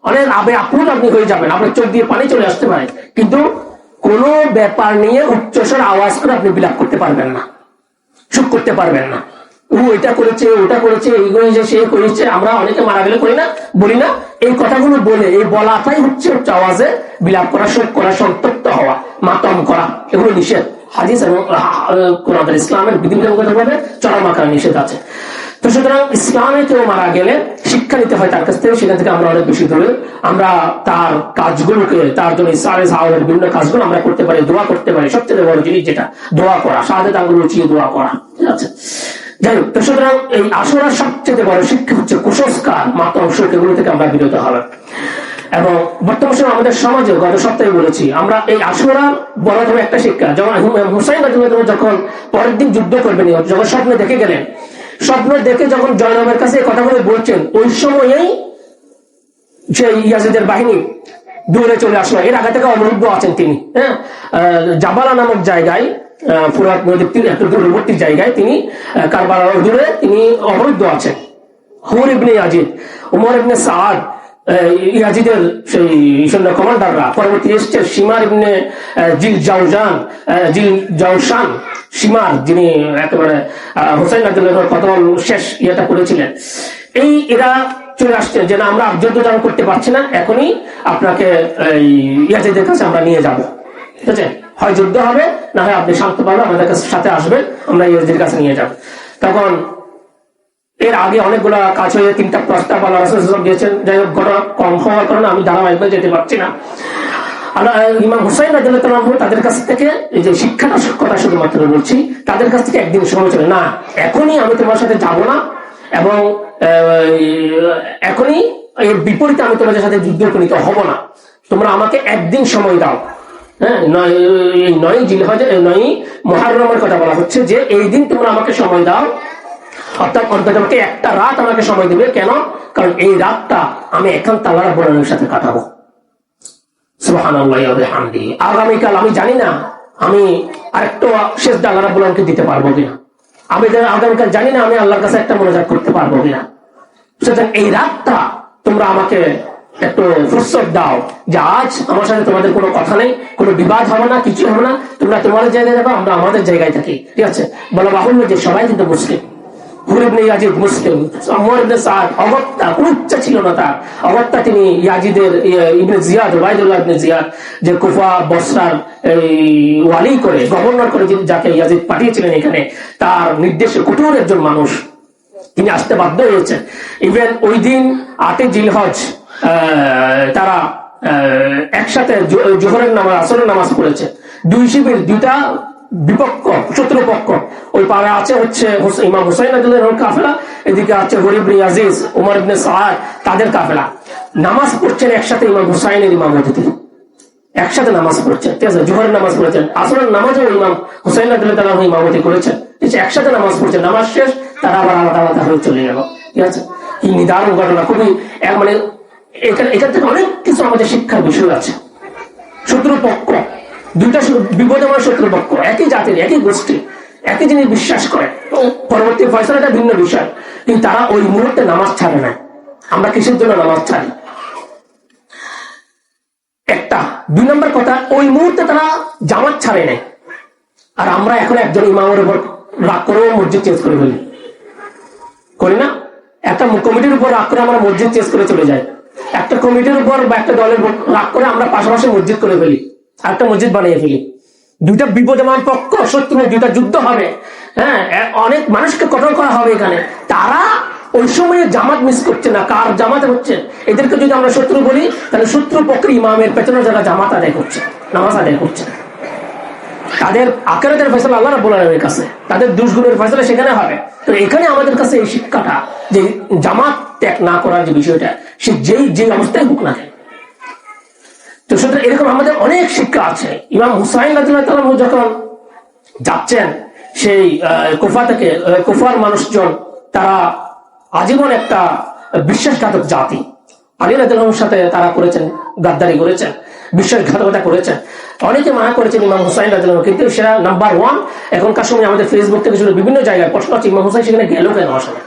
অনেক আবেগ আপ্লুত আপনি হয়ে যাবেন, আপনার চোখ দিয়ে পানি চলে আসতে পারে, কিন্তু কোনো ব্যাপার নিয়ে উচ্চস্বর আওয়াজ করে আপনি বিলাপ করতে পারবেন না, সুখ করতে পারবেন না। ও এটা করেছে, ওটা করেছে, এই করেছে, সে করেছে, আমরা অনেকে মারা গেলে করি না, বলি না, এই কথাগুলো বলে এই বলাটাই হচ্ছে আওয়াজে বিলাপ করা, শোক করা, সন্তপ্ত হওয়া, মাতম করা, এগুলো নিষেধ। হাদিস এবং কোরআন ইসলামের বিধিবিধানগতভাবে চরম আকারে নিষেধ আছে। তো সুতরাং ইসলামে কেউ মারা গেলে শিক্ষা নিতে হয় তার কাছ থেকে, সেখান থেকে আমরা অনেক বেশি ধরে আমরা তার কাজগুলোকে, তার জন্য ইসলামের বিভিন্ন কাজগুলো আমরা করতে পারি, দোয়া করতে পারি। সবচেয়ে বড় জিনিস যেটা দোয়া করা, শাহাদাত আঙ্গুল উঁচিয়ে দোয়া করা, ঠিক আছে। যাই হোক, তো সুতরাং এই আশুরার সবচেয়ে বড় শিক্ষা হচ্ছে কুসংস্কার, মাতম, শোক, এগুলো থেকে আমরা বিরত হবে। এবং বর্তমান সময় আমাদের সমাজে, গত সপ্তাহে বলেছি, আমরা এই আশুরা বড় ধরে একটা শিক্ষা, যখন হুসাইন রাদিয়াল্লাহু যখন পরের দিন যুদ্ধ করবেন, যখন স্বপ্নে দেখে গেলেন, স্বপ্ন দেখে যখন জয়নবের কাছে এই কথাগুলো বলছেন, ওই সময়েই সেই ইয়াজিদের বাহিনী দূরে চলে আসলো। এর আগে থেকে অবরুদ্ধ আছেন তিনি, হ্যাঁ, জাবালা নামক জায়গায়, ফুরাত নদীর একটু দূরবর্তী জায়গায় তিনি, কারবালার দূরে তিনি অবরুদ্ধ আছেন। হুর ইবনে ইয়াজিদ, উমর ইবনে সাদ, ইয়াজিদের সেই সৈন্য কমান্ডাররা, পরবর্তী এসছে শিমার ইবনে জিল জাউশান, শিমার, যিনি একেবারে হুসাইন রাদিয়াল্লাহু কত শেষ ইয়েটা করেছিলেন, এরা চলে আসছে যে না, আমরা যুদ্ধ জান করতে পারছি না, এখনই আপনাকে ইয়াজিদের কাছে আমরা নিয়ে যাব, ঠিক আছে, হয় যুদ্ধ হবে, না হয় আপনি শান্তভাবে আমাদের সাথে আসবেন, আমরা ইয়াজিদের কাছে নিয়ে যাব। তখন এর আগে অনেকগুলো কাজ হয়ে 3টা প্রস্তাব আল্লাহ রাসূল দিয়েছেন। যাই হোক, ঘটনা কম হওয়ার কারণে আমি ধারাবাহিকভাবে যেতে পারছি না। ইমাম হুসাইন রাদিয়াল্লাহু আনহু তাদের কাছ থেকে এই যে শিক্ষাটা কথা শুধুমাত্র বলছি, তাদের কাছ থেকে একদিন সময় চলে, না এখনই আমি তোমার সাথে যাব না, এবং এখনই এর বিপরীতে আমি তোমাদের সাথে যুদ্ধ উপনীত হব না, তোমরা আমাকে একদিন সময় দাও। হ্যাঁ, 9 জিলহজ, 9 মুহররমের কথা বলা হচ্ছে, যে এই দিন তোমরা আমাকে সময় দাও, অর্থাৎ অন্তত আমাকে একটা রাত আমাকে সময় দেবে। কেন? কারণ এই রাতটা আমি একান্ত আল্লাহ রাব্বুল আলামিনের সাথে কাটাবো। সুবহানাল্লাহি ওয়া বিহামদিহি। আগামীকাল আমি জানি না আমি আরেকটা সিজদা আল্লাহ রাব্বুল আলামিনকে দিতে পারবো কিনা, আমি আগামীকাল জানি না আমি আল্লাহর কাছে একটা মোনাজাত করতে পারবো কিনা। সুতরাং এই রাতটা তোমরা আমাকে একটু ফুরসত দাও, যে আজ আমার সাথে তোমাদের কোনো কথা নেই, কোনো বিবাদ হবে না, কিছু হবে না, তোমরা তোমাদের জায়গায় যাবে, আমরা আমাদের জায়গায় থাকি, ঠিক আছে। বলা বাহুল্য যে সবাই কিন্তু মুসলিম, হুর ইবনে ইয়াজিদ মুসলিম, ওমর ইবনে সাদ, অগত্যা কোনো ইচ্ছা ছিল না তার, অগত্যা তিনি ইয়াজিদের ইবনে জিয়াদ, ওবাইদুল্লাহ ইবনে জিয়াদ, যে কুফা বসরার ওয়ালি করে, গভর্নর করে যাকে ইয়াজিদ পাঠিয়েছিলেন এখানে, তার নির্দেশে কঠোর একজন মানুষ, তিনি আসতে বাধ্য হয়েছেন। ইভেন ওই দিন 8 জিলহজ তারা একসাথে জোহরের নামাজ, আসরের নামাজ পড়েছে। দুই শিবির, দুইটা বিপক্ষ, শত্রুপক্ষ। ওই পাড়ে আছে হচ্ছে ইমাম হুসাইন রাদিয়াল্লাহু কাফেলা, এদিকে আছে হুর ইবনে ইয়াজিদ, ওমর ইবনে সাদ, তাদের কাফেলা। নামাজ পড়ছেন একসাথে ইমাম হুসাইনের ইমামতিতে, একসাথে নামাজ পড়ছেন, ঠিক আছে? জোহরের নামাজ পড়েছেন, আসরের নামাজও ইমাম হুসাইন রাদিয়াল্লাহু ইমামতি করেছেন, একসাথে নামাজ পড়ছেন। নামাজ শেষ, তারা আবার আলাদা আলাদা হয়ে চলে গেল, ঠিক আছে? কি নিদারুণ ঘটনা! খুবই মানে এখান থেকে অনেক কিছু আমাদের শিক্ষার বিষয় আছে। শত্রুপক্ষ, দুইটা বিপদমান শত্রুপক্ষ, একই জাতির, একই গোষ্ঠী, একই জিনিস বিশ্বাস করে, পরবর্তী ফয়সালাটা ভিন্ন বিষয়, কিন্তু তারা ওই মুহূর্তে নামাজ ছাড়ে না। আমরা কিসের জন্য নামাজ ছাড়ি? একটা। 2 নম্বর কথা, ওই মুহূর্তে তারা জামাত ছাড়ে নাই, আর আমরা এখন একজন ইমামের উপর রাগ করেও মসজিদ চেঞ্জ করে ফেলি, করি না? একটা কমিটির উপর রাগ করে আমরা মসজিদ চেঞ্জ করে চলে যাই, একটা কমিটির উপর বা একটা দলের উপর রাগ করে আমরা পাশাপাশি মসজিদ করে ফেলি, আর একটা মসজিদ বানিয়ে ফেলি। দুইটা বিপদমান পক্ষ, শত্রু, দুইটা যুদ্ধ হবে, হ্যাঁ, অনেক মানুষকে কঠোর করা হবে এখানে। তারা ওই সময়ে জামাত মিস করছে না, কার জামাতে হচ্ছে? এদেরকে যদি আমরা শত্রু বলি, তাহলে শত্রু পক্ষের ইমামের পেছনে যারা জামাত আদায় করছে, নামাজ আদায় করছে, তাদের আখিরাতের ফয়সালা আল্লাহ রাব্বুল আলামিনের কাছে, তাদের দুষ্গুণের ফয়সালা সেখানে হবে। তো এখানে আমাদের কাছে এই শিক্ষাটা, যে জামাত ত্যাগ না করার যে বিষয়টা, সে যেই অবস্থায় হোক না। তো সুতরাং এরকম আমাদের অনেক শিক্ষা আছে। ইমাম হুসাইন রাদিয়াল্লাহু তাআলা যখন যাচ্ছেন সেই কুফা থেকে, কুফার মানুষজন তারা আজীবন একটা বিশ্বাসঘাতক জাতি, আলী রাদিয়াল্লাহুর সাথে তারা করেছেন, গাদ্দারি করেছেন, বিশ্বাসঘাতকতা করেছেন। অনেকে মানা করেছেন ইমাম হুসাইন রাদিয়াল্লাহু, কিন্তু সেটা নাম্বার 1। এখনকার সময় আমাদের ফেসবুক থেকে শুরু বিভিন্ন জায়গায় প্রশ্ন আছে, ইমাম হুসাইন সেখানে গেল কেন আসলে?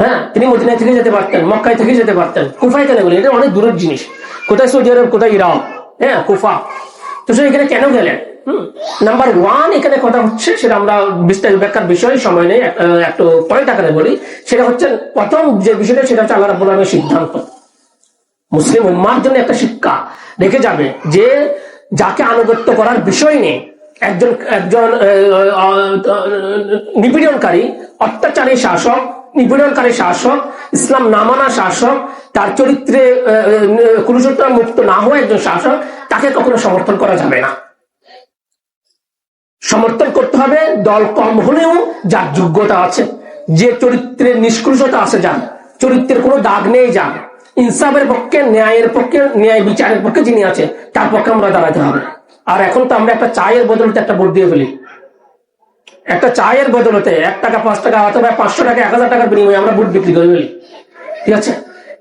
হ্যাঁ, তিনি মদিনায় থেকে যেতে পারতেন, মক্কায় থেকে যেতে পারতেন, কুফায় কেন গেলেন? এটা অনেক দূরের জিনিস, কোথায় সৌদি আরব, কোথায় ইরাক, হ্যাঁ, কুফা। তো সে এখানে কেন গেলেন? নাম্বার 1 এখানে কথা হচ্ছে, সেটা আমরা বিস্তারিত ব্যাখ্যার বিষয় সময় নেই, একটু পয়েন্ট আকারে বলি। সেটা হচ্ছে প্রথম যে বিষয়টা, সেটা হচ্ছে আল্লাহ রাব্বুল আলামিনের সিদ্ধান্ত। মুসলিম উম্মার জন্য একটা শিক্ষা রেখে যাবে যে যাকে আনুগত্য করার বিষয় নেই, একজন নিপীড়নকারী, অত্যাচারী শাসক, নিপীড়নকারী শাসক, ইসলাম না মানা শাসক, তার চরিত্রে কুরুচরিত্র মুক্ত না হওয়া একজন শাসক, তাকে কখনো সমর্থন করা যাবে না। সমর্থন করতে হবে দল কম হলেও যার যোগ্যতা আছে, যে চরিত্রের নিষ্কৃষতা আছে, যার চরিত্রের কোনো দাগ নেই, যার ইনসাফের পক্ষে, ন্যায়ের পক্ষে, ন্যায় বিচারের পক্ষে যিনি আছে, তার পক্ষে আমরা দাঁড়াতে হবে। আর এখন তো আমরা একটা চায়ের বদলতে একটা ভোট দিয়ে ফেলি, একটা চায়ের বদলতে 1 টাকা, 5 টাকা, অথবা 500 টাকা, 1000 টাকার বিনিময়ে আমরা ভোট বিক্রি করে ফেলি, ঠিক আছে?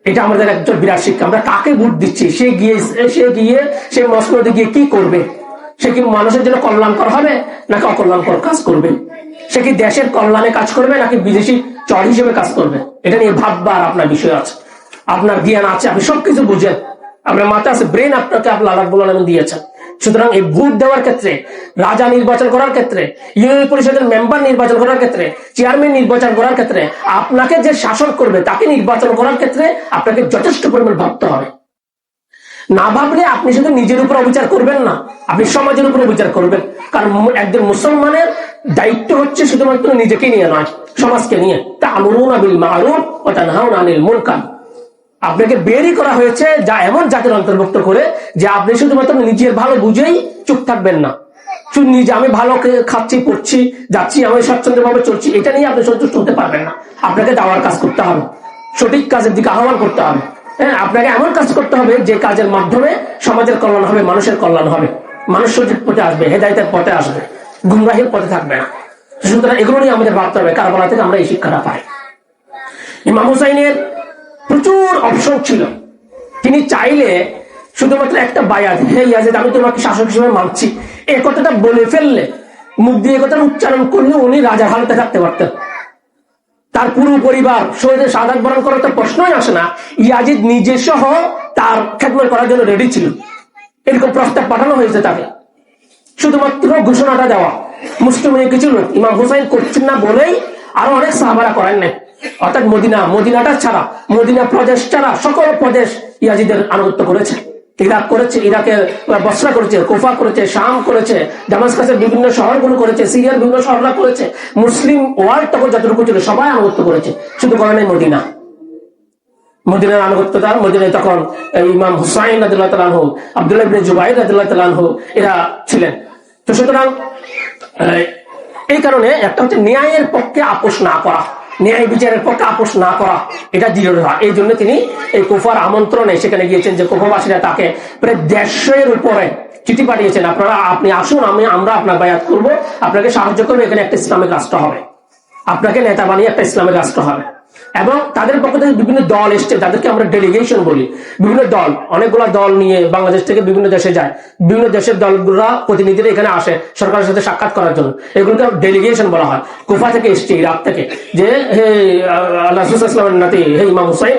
এটা আমাদের একজন বিরাট শিক্ষা। আমরা কাকে ভোট দিচ্ছি, সে গিয়ে সেই মসনদে গিয়ে কি করবে? সে কি মানুষের জন্য কল্যাণকর হবে নাকি অকল্যাণকর কাজ করবে? সে কি দেশের কল্যাণে কাজ করবে নাকি বিদেশি চর হিসেবে কাজ করবে? এটা নিয়ে ভাববার আপনার বিষয় আছে, আপনার জ্ঞান আছে, আপনি সবকিছু বুঝেন, আপনার মাথা আছে, ব্রেন আপনাকে আল্লাহ রাব্বুল আলামিন দিয়েছেন। সুতরাং এই ভোট দেওয়ার ক্ষেত্রে, রাজা নির্বাচন করার ক্ষেত্রে, ইউনিয়ন পরিষদের মেম্বার নির্বাচন করার ক্ষেত্রে, চেয়ারম্যান নির্বাচন করার ক্ষেত্রে, আপনাকে যে শাসন করবে তাকে নির্বাচন করার ক্ষেত্রে আপনাকে যথেষ্ট পরিমাণ ভাবতে হবে। না ভাবলে আপনি শুধু নিজের উপর অবিচার করবেন না, আপনি সমাজের উপর বিচার করবেন। কারণ একজন মুসলমানের দায়িত্ব হচ্ছে শুধুমাত্র নিজেকে নিয়ে নয়, সমাজকে নিয়ে। তা'মুরুনা বিল মা'রুফ ওয়া তানহাউনা আনিল মুনকার। আপনাকে বেরই করা হয়েছে যা এমন জাতির অন্তর্ভুক্ত করে যে আপনি শুধুমাত্র নিজের ভালো বুঝেই চুপ থাকবেন না, শুধু নিজে আমি ভালো খাচ্ছি, পড়ছি, যাচ্ছি, আমি স্বচ্ছন্দ ভাবে চলছি, এটা নিয়ে আপনি সন্তুষ্ট হতে পারবেন না। আপনাকে দাওয়ার কাজ করতে হবে, সঠিক কাজের দিকে আহ্বান করতে হবে। হ্যাঁ, আপনাকে এমন কাজ করতে হবে যে কাজের মাধ্যমে সমাজের কল্যাণ হবে, মানুষের কল্যাণ হবে, মানুষ সঠিক পথে আসবে, হেদায়েতের পথে আসবে, গুমরাহির পথে থাকবে না। সুতরাং এগুলো নিয়ে আমাদের ভাবতে হবে। কারবালা থেকে আমরা এই শিক্ষাটা পাই। ইমাম হুসাইনের প্রচুর অপশন ছিল, তিনি চাইলে শুধুমাত্র একটা বায়াত, হে ইয়াজিদ আমি তোমাকে শাসক হিসেবে মানছি, এই কথাটা বলে ফেললে, মুখ দিয়ে কথাটা উচ্চারণ করলে উনি রাজার হালতে থাকতে পারতেন। তার পুরো পরিবার শহীদের শাহাদাত বরণ করার তো প্রশ্নই আসে না। ইয়াজিদ নিজে সহ তার খেদমত করার জন্য রেডি ছিল, এরকম প্রস্তাব পাঠানো হয়েছে তাকে। শুধুমাত্র ঘোষণাটা দেওয়া, মুসলিম কিছু লোক ইমাম হুসাইন করছেন না বলেই আরো অনেক সাহাবারা করেন নাই। অর্থাৎ মদিনাটা ছাড়া, মদিনা প্রদেশ ছাড়া সকল প্রদেশ ইয়াজিদের আনুগত্য করেছে। ইরাক করেছে, ইরাকে বসরা করেছে, কুফা করেছে, শাম করেছে, দামাস্কাসের বিভিন্ন শহরগুলো করেছে, সিরিয়ার বিভিন্ন শহররা করেছে। মুসলিম ওয়ার্ল্ড তখন যতটুকু ছিল সবাই আনুগত্য করেছে, শুধু করে নাই মদিনা। মদিনার আনুগত্যতা, মদিনায় তখন ইমাম হুসাইন রাদিয়াল্লাহু তাআলা আনহু, আব্দুল্লাহ ইবনে জুবাইর রাদিয়াল্লাহু তাআলা আনহু এরা ছিলেন। তো সুতরাং এই কারণে একটা হচ্ছে ন্যায়ের পক্ষে আপোষ না করা, ন্যায় বিচারের পক্ষে আপোষ না করা, এটা দৃঢ়তা। এই জন্য তিনি এই কুফার আমন্ত্রণে সেখানে গিয়েছেন, যে কুফাবাসীরা তাকে প্রায় 150 উপরে চিঠি পাঠিয়েছেন, আপনি আসুন, আমরা আপনার বায়াত করবো, আপনাকে সাহায্য করবো, এখানে একটা ইসলামিক রাষ্ট্র হবে, আপনাকে নেতা বানিয়ে একটা ইসলামিক রাষ্ট্র হবে। এবং তাদের পক্ষ থেকে বিভিন্ন দল এসছে, যাদেরকে আমরা ডেলিগেশন বলি। বিভিন্ন দল, অনেকগুলা দল নিয়ে বাংলাদেশ থেকে বিভিন্ন দেশে যায়, বিভিন্ন দেশের দলগুলা প্রতিনিধিরা এখানে আসে সরকারের সাথে সাক্ষাৎ করার জন্য, এগুলোকে ডেলিগেশন বলা হয়। কুফা থেকে এসছে, ইরাক থেকে, যে হে আল্লাহ রাসূল সাল্লাল্লাহু আলাইহি ওয়াসাল্লামের নাতি, হে ইমাম হুসাইন,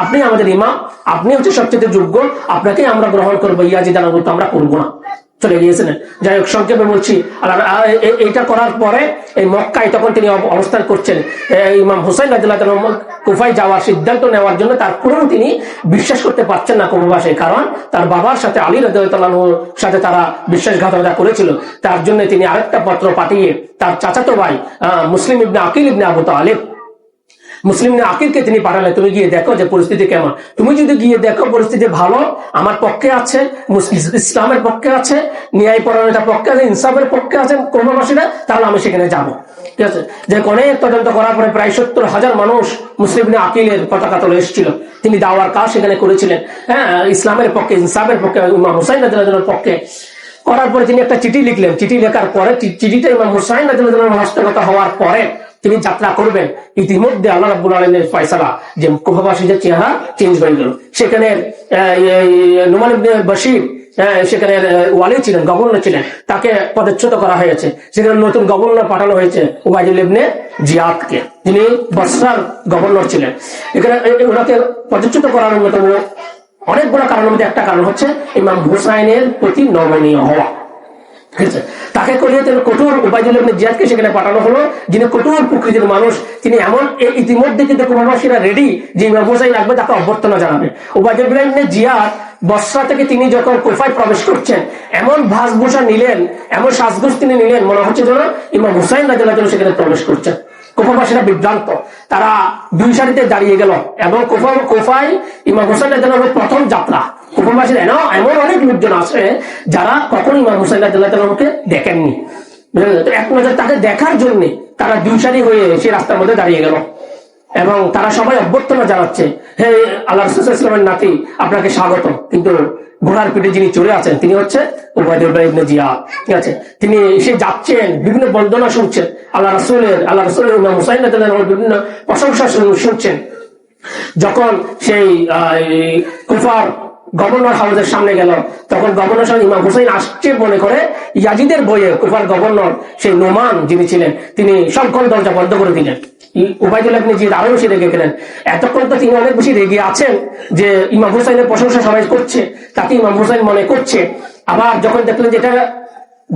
আপনি আমাদের ইমাম, আপনি হচ্ছে সবচেয়ে যোগ্য, আপনাকেই আমরা গ্রহণ করবো, ইয়াজিদ আনুগত্য আমরা করবো না। চলে গিয়েছিলেন। যাই হোক, সংক্ষেপে বলছি, এইটা করার পরে এই মক্কায় তখন তিনি অবস্থান করছেন। ইমাম হুসাইন রাদিয়াল্লাহু তাআলা কুফায় যাওয়ার সিদ্ধান্ত নেওয়ার জন্য তারপরেও তিনি বিশ্বাস করতে পারছেন না কুফাবাসী, কারণ তার বাবার সাথে আলী রাদিয়াল্লাহু তাআলার সাথে তারা বিশ্বাসঘাতকতা করেছিল। তার জন্য তিনি আরেকটা পত্র পাঠিয়ে তার চাচাতো ভাই মুসলিম ইবনে আকিল ইবনে আবু তালিব, মুসলিম আকিলকে তিনি পাঠালেন, তুমি গিয়ে দেখো যে পরিস্থিতি কেমন। তুমি যদি গিয়ে দেখো পরিস্থিতি ভালো, আমার পক্ষে আছে, ইসলামের পক্ষে আছে, ন্যায় পরায়ণতার পক্ষে আছে, ইনসাফের পক্ষে আছে কুফাবাসীরা, তাহলে আমি সেখানে যাবো। ঠিক আছে। যে অনেক তদন্ত করার পরে প্রায় 70,000 মানুষ মুসলিম আকিলের পতাকা তুলে এসেছিল। তিনি দাওয়ার কাজ সেখানে করেছিলেন, হ্যাঁ, ইসলামের পক্ষে, ইনসাফের পক্ষে, ইমাম হুসাইন রাদিয়াল্লাহু তাআলার পক্ষে। করার পরে তিনি একটা চিঠি লিখলেন। চিঠি লেখার পরে চিঠিটা ইমাম হুসাইন রাদিয়াল্লাহু তাআলার হস্তগত হওয়ার পরে তিনি যাত্রা করবেন। ইতিমধ্যে আল্লাহ রাব্বুল আলামিনের ফয়সালা যে কুফাবাসীদের চেহারা চেঞ্জ হয়ে গেল। সেখানে নুমান ইবনে বশীর, সেখানে ওয়ালি ছিলেন, গভর্নর ছিলেন, তাকে পদচ্যুত করা হয়েছে। সেখানে নতুন গভর্নর পাঠানো হয়েছে উবাইদুল ইবনে জিয়াদকে, যিনি বসরার গভর্নর ছিলেন। এখানে ওনাকে পদচ্যুত করার অন্যতম অনেকগুলো কারণের মধ্যে একটা কারণ হচ্ছে ইমাম হুসাইনের প্রতি নমনীয় হওয়া। তাকে করিয়ে কঠোর উবাইদুল ইবনে জিয়াদকে সেখানে পাঠানো হলো, যিনি কঠোর প্রকৃতির মানুষ। তিনি এমন ইতিমধ্যে কিন্তু কুফাবাসীরা রেডি যে ইমাম হুসাইন লাগবে, তাকে অভ্যর্থনা জানাবে। উবাইদুল ইবনে জিয়াদ বসরা থেকে তিনি যখন কুফায় প্রবেশ করছেন, এমন ভাসভূষা নিলেন, এমন সাজগোজ তিনি নিলেন, মনে হচ্ছে যেন ইমাম হুসাইন রাদিয়াল্লাহু তাআলা সেখানে প্রবেশ করছেন। কুফাবাসীরা বিভ্রান্ত, তারা দুই সারিতে দাঁড়িয়ে গেল। এবং কুফায় ইমাম হুসাইন রাদিয়াল্লাহু তাআলার প্রথম যাত্রা। কুফাবাসীর এমন অনেক লোকজন আছে যারা কখনো ইমাম হুসাইন রাদিয়াল্লাহু তাআলাকে দেখেননি। এক নজর তাকে দেখার জন্য তারা দুই সারি হয়ে সেই রাস্তার মধ্যে দাঁড়িয়ে গেল, এবং তারা সবাই অভ্যর্থনা জানাচ্ছে, হে আল্লাহ রাসূল সাল্লাল্লাহু আলাইহি ওয়াসাল্লামের নাতি, আপনাকে স্বাগত। কিন্তু ঘোড়ার পিঠে যিনি চড়ে আছেন তিনি হচ্ছে উবাইদুল্লাহ ইবনে জিয়াদ। ঠিক আছে। তিনি সে যাচ্ছেন, বিভিন্ন বন্দনা শুনছেন, আল্লাহ রাসূলের ইমাম হুসাইন রাদিয়াল্লাহু তাআলার বিভিন্ন প্রশংসা শুনছেন। যখন সেই কুফার গভর্নর হাউসের সামনে গেল, তখন গভর্নর সাহেব ইমাম হুসাইন আসছে মনে করে ইয়াজিদের বইয়ে কুফার গভর্নর সেই নোমান যিনি ছিলেন, তিনি সকল দরজা বন্ধ করে দিলেন। উবাইদুল্লাহ ইবনে জিয়াদ আরো বেশি রেগে গেলেন। এতক্ষণ তো তিনি অনেক বেশি রেগে আছেন যে ইমাম হুসাইনের প্রশংসা সবাই করছে, তাকে ইমাম হুসাইন মনে করছে। আবার যখন দেখলেন যে এটা